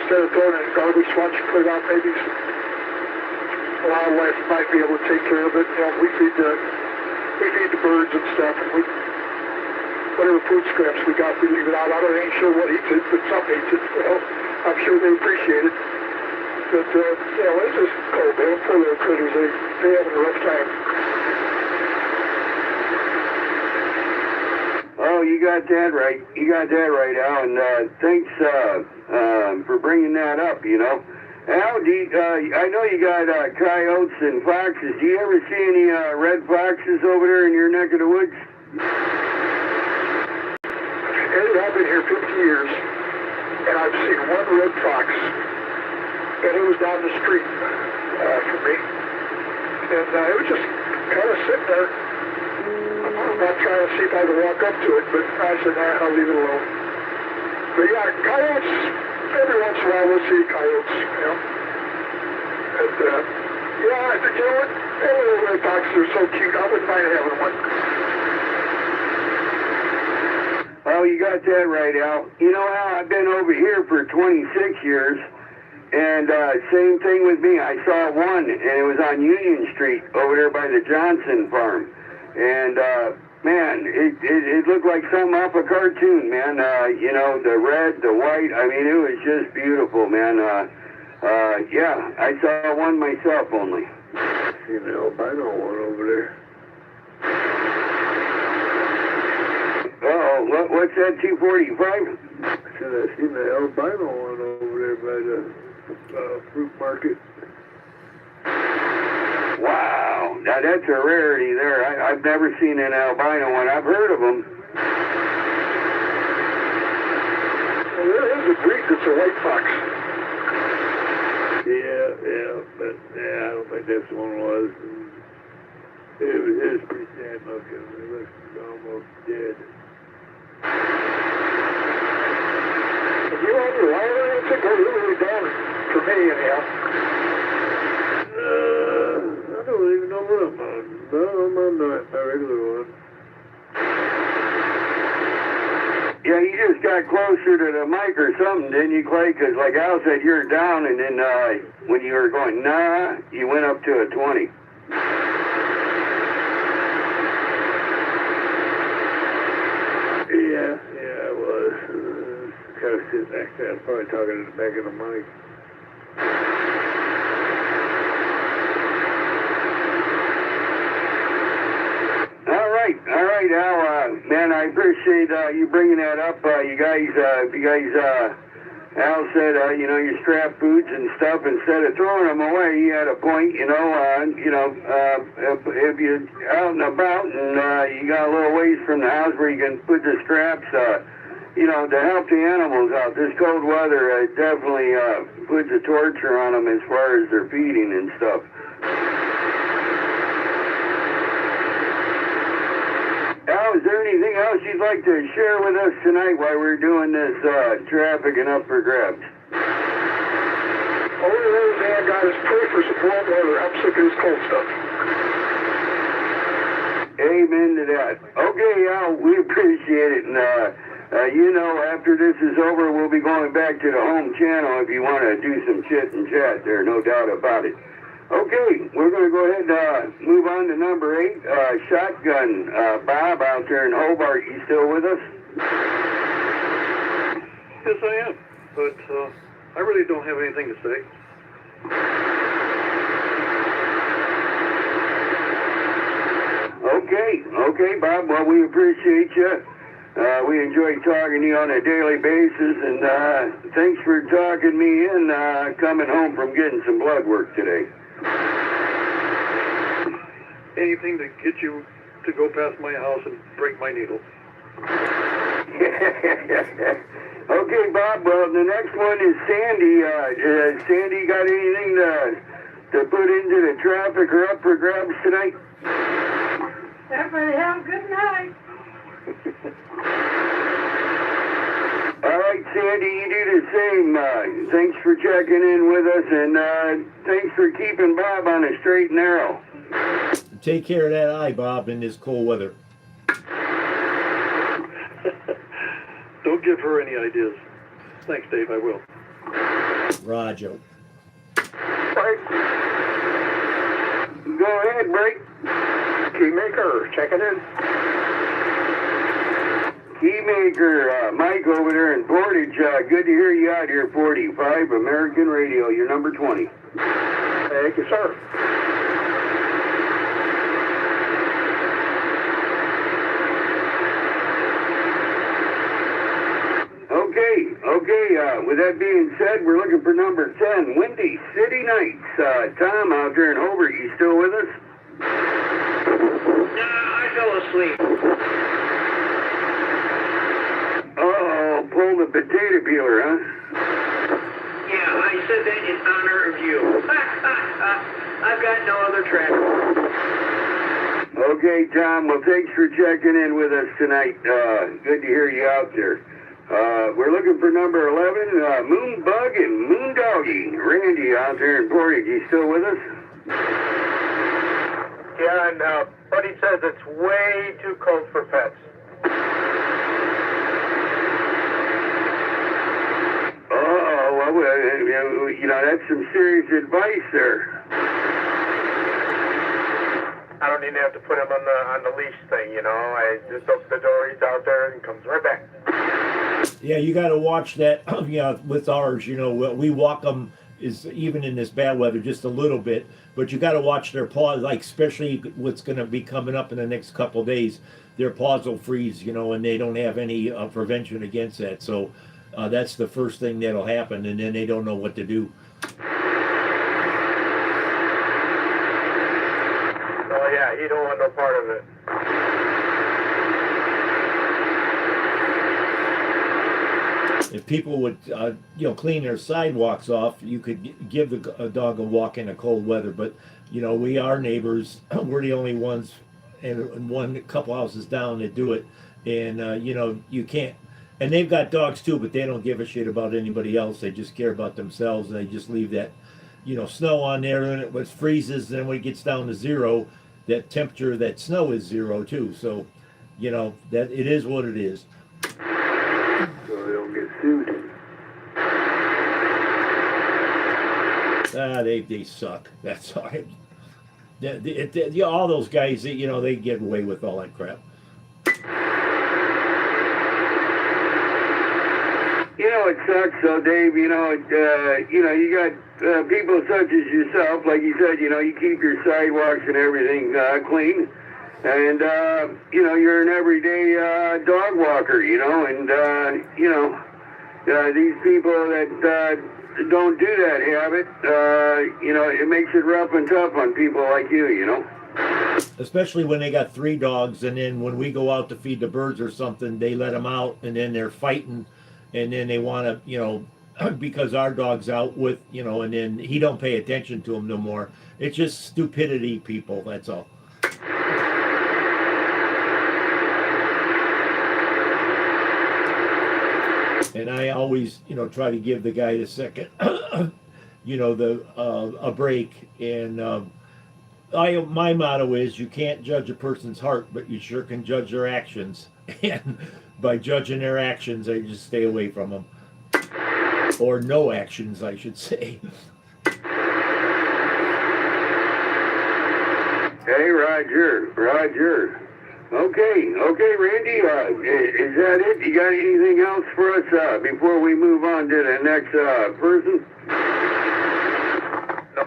instead of throwing it in garbage, why don't you put it out, maybe some wildlife might be able to take care of it. We feed the birds and stuff, and whatever food scraps we got, we leave it out. I ain't sure what eats it, but some eats it. I'm sure they appreciate it. But, it's just cold, man. Poor little critters, they having a rough time. Oh, you got that right. You got that right, Al, and thanks for bringing that up, Al, I know you got coyotes and foxes. Do you ever see any red foxes over there in your neck of the woods? Eddie, I've been here 50 years, and I've seen one red fox, and it was down the street from me. And it was just kind of sitting there. I'm not trying to see if I can walk up to it, but I said, nah, I'll leave it alone. But yeah, coyotes, every once in a while we'll see coyotes, And, I think, what? Little red foxes are so cute. I wouldn't mind having one. Oh, you got that right, Al. Al, I've been over here for 26 years, and same thing with me. I saw one, and it was on Union Street over there by the Johnson farm. And, man, it looked like something off a cartoon, man. The red, the white, I mean, it was just beautiful, man. Yeah, I saw one myself only. Seen the albino one over there. Uh-oh, what's that, 245? I said I seen the albino one over there by the fruit market. Wow, now that's a rarity there. I've never seen an albino one. I've heard of them. Well, there is a breed that's a white fox. But I don't think this one was. It was pretty sad looking. It looks almost dead. If you want your wire or anything, go really down for me, anyhow. I don't even know what I'm on. No, I'm on my regular one. Yeah, you just got closer to the mic or something, didn't you, Clay? Because like Al said, you're down, and then when you were going, nah, you went up to a 20. Yeah, I was. Kind of sitting back there. I'm probably talking to the back of the mic. All right, Al. Man, I appreciate you bringing that up. You guys, Al said, you strap foods and stuff instead of throwing them away. He had a point, if you're out and about and you got a little ways from the house where you can put the straps, to help the animals out. This cold weather definitely puts a torture on them as far as their feeding and stuff. Al, is there anything else you'd like to share with us tonight while we're doing this trafficking up for grabs? All we really man got is pray for some warm weather. I'm sick of this cold stuff. Amen to that. Okay, Al, we appreciate it. And, after this is over, we'll be going back to the home channel if you want to do some chit and chat there, no doubt about it. Okay, we're going to go ahead and move on to number 8, Shotgun. Bob out there in Hobart, you still with us? Yes, I am, but I really don't have anything to say. Okay, Bob. Well, we appreciate you. We enjoy talking to you on a daily basis, and thanks for talking me in coming home from getting some blood work today. Anything to get you to go past my house and break my needle. Okay, Bob. Well, the next one is Sandy. Sandy got anything to put into the traffic or up for grabs tonight? Everybody have a good night. All right, Sandy, you do the same. Thanks for checking in with us, and thanks for keeping Bob on a straight and narrow. Take care of that eye, Bob, in this cold weather. Don't give her any ideas. Thanks, Dave, I will. Roger. Go ahead, Break. Keymaker, checking in. Keymaker, Mike over there in Portage. Good to hear you out here, 45 American Radio. You're number 20. Thank you, sir. Okay. With that being said, we're looking for number 10, Windy City Nights. Tom out there in Hobart, you still with us? I fell asleep. Oh, pull the potato peeler, huh? Yeah, I said that in honor of you. I've got no other track. Okay, Tom. Well, thanks for checking in with us tonight. Good to hear you out there. We're looking for number 11, Moonbug and Moondoggy. Randy out there in Portage, you still with us? Yeah, and Buddy says it's way too cold for pets. Oh, well, you know, that's some serious advice there. I don't even have to put him on the leash thing, you know. I just open the door, he's out there, and comes right back. Yeah, you got to watch that. With ours, you know, we walk them is even in this bad weather just a little bit, but you got to watch their paws, like especially what's going to be coming up in the next couple of days. Their paws will freeze, you know, and they don't have any prevention against that. So that's the first thing that'll happen, and then they don't know what to do. Oh yeah, he don't want no part of it. If people would, clean their sidewalks off, you could give a dog a walk in a cold weather. But, you know, we are neighbors. We're the only ones, and a couple houses down that do it. And, you can't. And they've got dogs too, but they don't give a shit about anybody else. They just care about themselves, and they just leave that, snow on there. And it freezes, then when it gets down to zero, that temperature, that snow is zero too. So, that it is what it is. So they don't get sued. They suck. That's all. All those guys, they get away with all that crap. It sucks though, Dave. You got people such as yourself, like you said, you keep your sidewalks and everything clean. And, you're an everyday dog walker, and, these people that don't do that habit, it makes it rough and tough on people like you, Especially when they got 3 dogs, and then when we go out to feed the birds or something, they let them out, and then they're fighting, and then they want to, because our dog's out with, and then he don't pay attention to them no more. It's just stupidity, people, that's all. And I always, try to give the guy the second, a break. And my motto is, you can't judge a person's heart, but you sure can judge their actions. And by judging their actions, I just stay away from them. Or no actions, I should say. Hey, Roger. Okay, Randy, is that it? You got anything else for us before we move on to the next person? No,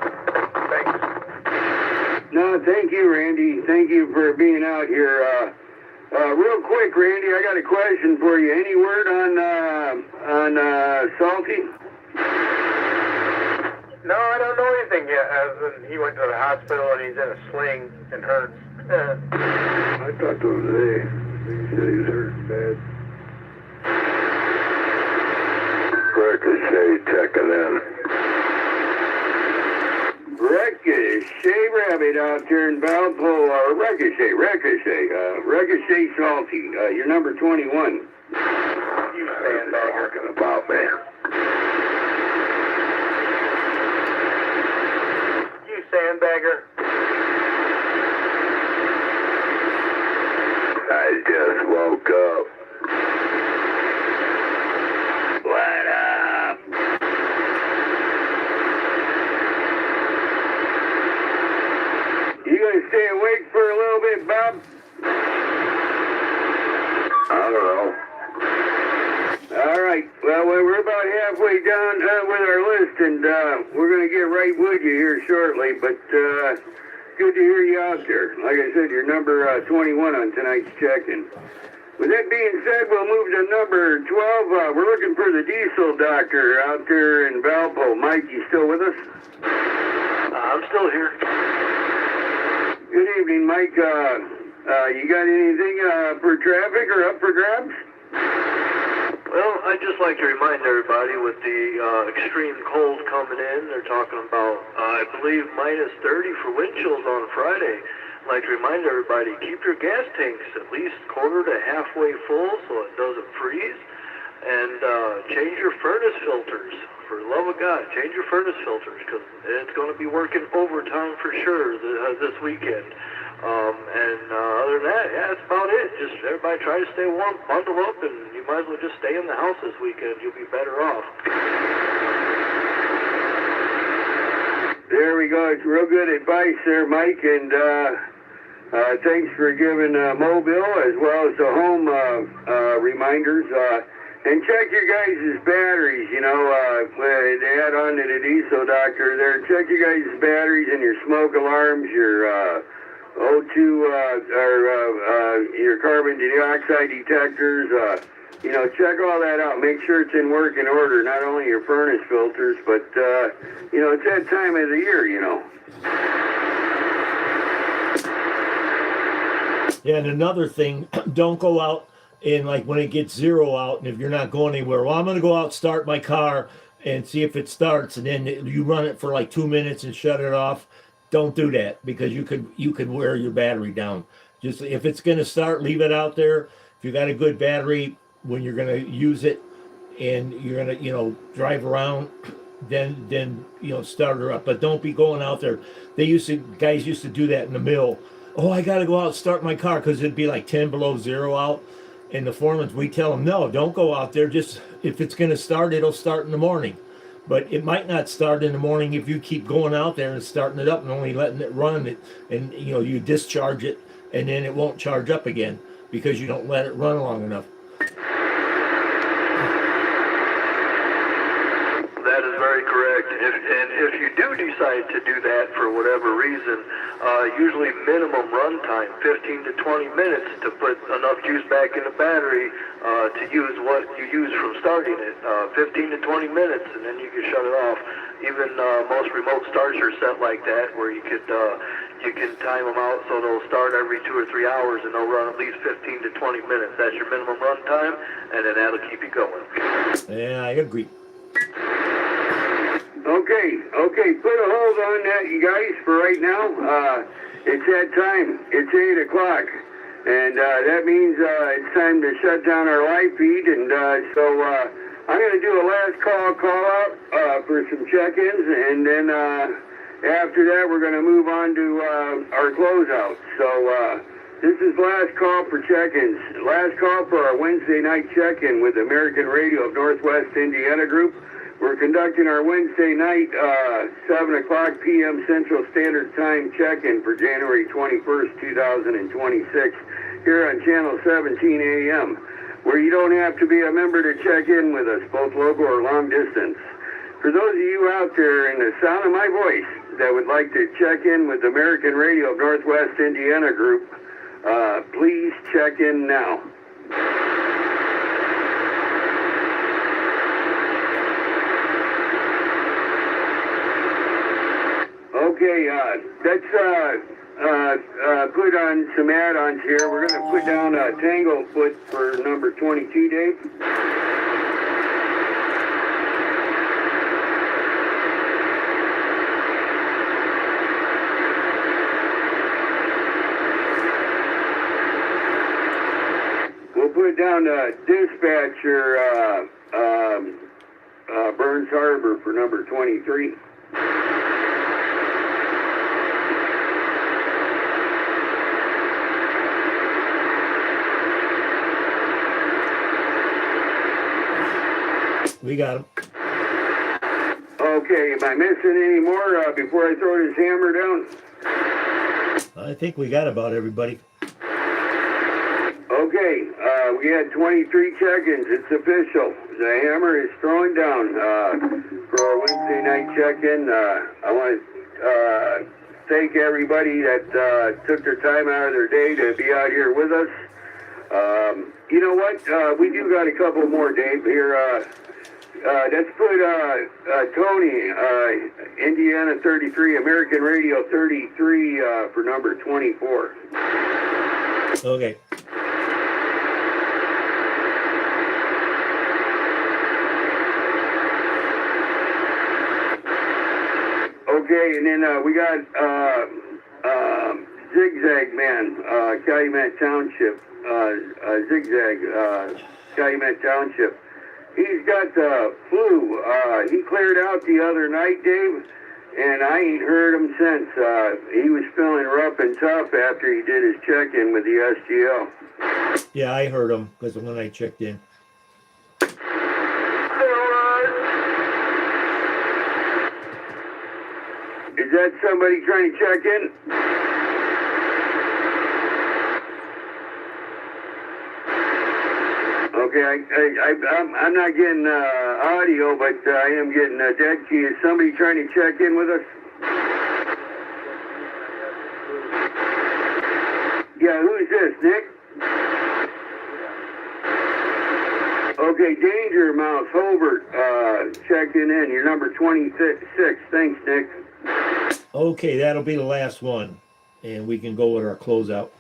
thanks. No, thank you, Randy. Thank you for being out here. Real quick, Randy, I got a question for you. Any word on Salty? No, I don't know anything yet. Other than he went to the hospital and he's in a sling and hurts. I talked to him today. He said he was hurting bad. Ricochet checking in. Ricochet Rabbit out there in Valpo. Ricochet Salty. You're number 21. You sandbagger. Talking about, man. You sandbagger. I just woke up. What up? You gonna stay awake for a little bit, Bob? I don't know. All right. Well, we're about halfway down with our list, and we're going to get right with you here shortly. But good to hear you out there. Like I said, you're number 21 on tonight's check-in. With that being said, we'll move to number 12. We're looking for the diesel doctor out there in Valpo. Mike, you still with us? I'm still here. Good evening, Mike. You got anything for traffic or up for grabs? Well, I'd just like to remind everybody with the extreme cold coming in, they're talking about, I believe, minus 30 for wind chills on Friday. I'd like to remind everybody, keep your gas tanks at least quarter to halfway full so it doesn't freeze. And change your furnace filters. For the love of God, change your furnace filters because it's going to be working overtime for sure this weekend. Other than that, yeah, that's about it. Just everybody try to stay warm, bundle up, and you might as well just stay in the house this weekend. You'll be better off. There we go. It's real good advice there, Mike, and thanks for giving Mobile as well as the home reminders. And check your guys' batteries, you know, to add on to the diesel doctor there. Check your guys' batteries and your smoke alarms, your O2 or your carbon dioxide detectors. You know, check all that out. Make sure it's in working order. Not only your furnace filters, but you know, it's that time of the year. You know. Yeah, and another thing, don't go out and like when it gets 0 out, and if you're not going anywhere, well, I'm going to go out, start my car, and see if it starts, and then you run it for like 2 minutes and shut it off. Don't do that because you could wear your battery down. Just if it's going to start, leave it out there. If you got a good battery when you're going to use it, and you're going to drive around, then start her up. But don't be going out there. Guys used to do that in the mill. Oh, I got to go out and start my car because it'd be like 10 below 0 out. And the foremen, we tell them, no, don't go out there. Just if it's going to start, it'll start in the morning. But it might not start in the morning if you keep going out there and starting it up and only letting it run. And you discharge it, and then it won't charge up again because you don't let it run long enough. That is very correct. If you do decide to do that for whatever reason, usually minimum run time, 15 to 20 minutes to put enough juice back in the battery to use what you use from starting it. 15 to 20 minutes, and then you can shut it off. Even most remote starts are set like that, where you can time them out so they'll start every 2 or 3 hours, and they'll run at least 15 to 20 minutes. That's your minimum run time, and then that'll keep you going. Yeah, I agree. Okay, put a hold on that, you guys, for right now. It's that time. It's 8 o'clock. And that means it's time to shut down our live feed. And so I'm going to do a last call out for some check-ins. And then after that, we're going to move on to our closeout. So this is last call for check-ins. Last call for our Wednesday night check-in with American Radio of Northwest Indiana Group. We're conducting our Wednesday night 7 o'clock p.m. Central Standard Time check-in for January 21st, 2026 here on Channel 17 AM, where you don't have to be a member to check in with us, both local or long distance. For those of you out there in the sound of my voice, that would like to check in with American Radio of Northwest Indiana Group, please check in now. Okay, let's put on some add-ons here. We're going to put down a Tanglefoot for number 22, Dave. We'll put down dispatcher Burns Harbor for number 23. We got him. Okay, am I missing any more before I throw this hammer down? I think we got about everybody. Okay, we had 23 check-ins. It's official. The hammer is throwing down for our Wednesday night check-in. I want to thank everybody that took their time out of their day to be out here with us. You know what? We do got a couple more, Dave, here. Let's put Tony, Indiana 33, American Radio 33 for number 24. Okay. Okay, and then we got Zigzag Man, Calumet Township, Zigzag, Calumet Township. He's got the flu. He cleared out the other night, Dave, and I ain't heard him since. He was feeling rough and tough after he did his check-in with the SGL. Yeah, I heard him because when I checked in. Is that somebody trying to check in? Okay, I'm not getting audio, but I am getting a dead key. Is somebody trying to check in with us? Yeah, who is this, Nick? Okay, Danger Mouse, Hobart, checking in. You're number 26. Thanks, Nick. Okay, that'll be the last one. And we can go with our closeout.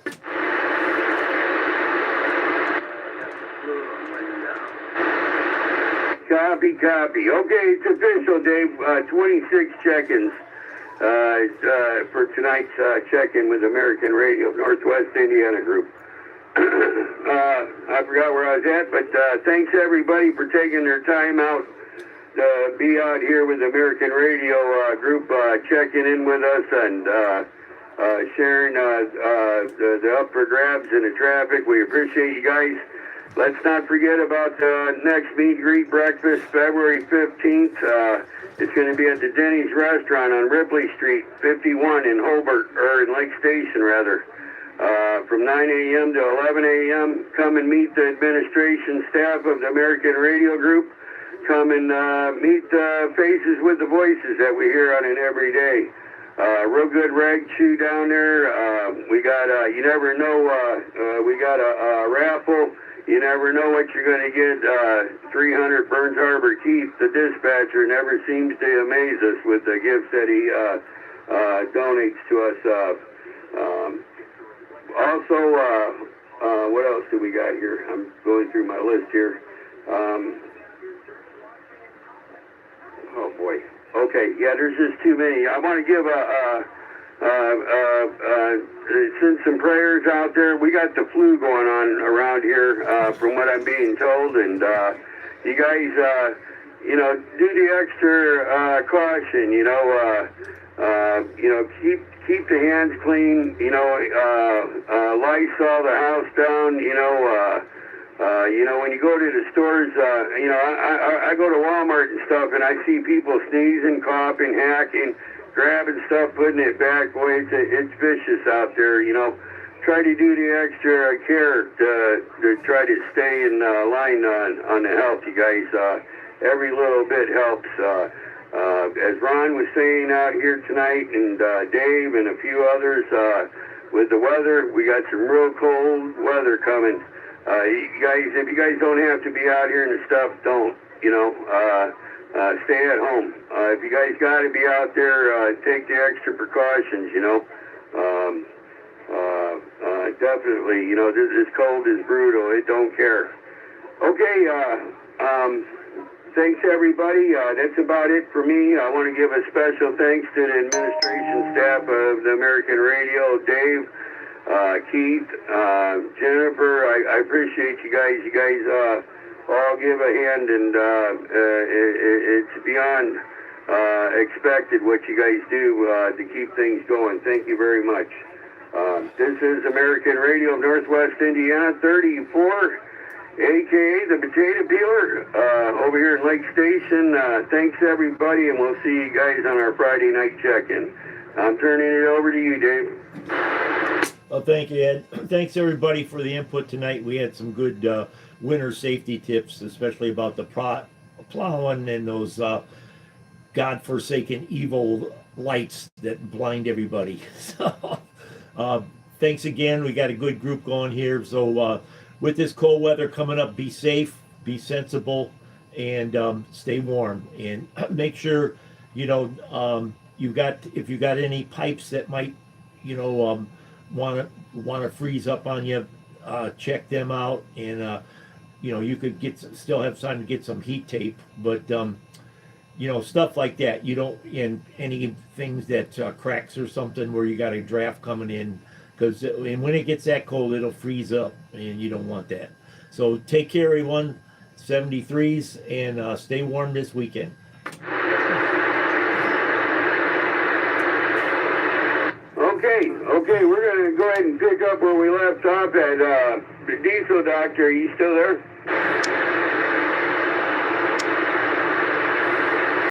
Copy. Okay, it's official, Dave. 26 check-ins for tonight's check-in with American Radio of Northwest Indiana Group. I forgot where I was at, but thanks everybody for taking their time out to be out here with American Radio Group, checking in with us and sharing the up for grabs in the traffic. We appreciate you guys. Let's not forget about the next meet and greet breakfast, February 15th. It's going to be at the Denny's Restaurant on Ripley Street, 51 in Hobart, or in Lake Station, rather. From 9 a.m. to 11 a.m. Come and meet the administration staff of the American Radio Group. Come and meet the faces with the voices that we hear on it every day. Real good rag chew down there. We got, you never know, we got a raffle. You never know what you're going to get. 300 Burns Harbor. Keith, the dispatcher, never seems to amaze us with the gifts that he donates to us. Also, what else do we got here? I'm going through my list here. Oh boy. Okay, yeah, there's just too many. I want to give send some prayers out there. We got the flu going on around here, from what I'm being told, and you guys, you know, do the extra caution. You know, keep the hands clean. You know, Lysol the house down. You know, when you go to the stores, you know, I go to Walmart and stuff, and I see people sneezing, coughing, hacking, grabbing stuff, putting it back. Boy, it's vicious out there, you know. Try to do the extra care to try to stay in line on the health, you guys. Every little bit helps. As Ron was saying out here tonight, and Dave and a few others, with the weather, we got some real cold weather coming. You guys, if you guys don't have to be out here and stuff, don't. Stay at home. If you guys got to be out there, take the extra precautions. Definitely. This cold is brutal. It don't care. Okay. Thanks, everybody. That's about it for me. I want to give a special thanks to the administration staff of the American Radio, Dave, Keith, Jennifer. I appreciate you guys. You guys all give a hand, and it's beyond expected what you guys do to keep things going. Thank you very much. This is American Radio of Northwest Indiana, 34. AKA the Potato Peeler, over here in Lake Station. Thanks, everybody, and we'll see you guys on our Friday night check-in. I'm turning it over to you, Dave. Well, thank you, Ed. Thanks, everybody, for the input tonight. We had some good winter safety tips, especially about the plowing and those godforsaken evil lights that blind everybody. So, thanks again. We got a good group going here, so with this cold weather coming up, be safe, be sensible, and stay warm. And make sure, if you got any pipes that might, want to freeze up on you, check them out. And you could still have time to get some heat tape, but stuff like that. You don't in any things that cracks or something where you got a draft coming in. Because when it gets that cold, it'll freeze up, and you don't want that. So take care, everyone. 73s, and stay warm this weekend. Okay, we're going to go ahead and pick up where we left off at the Diesel Doctor. Are you still there?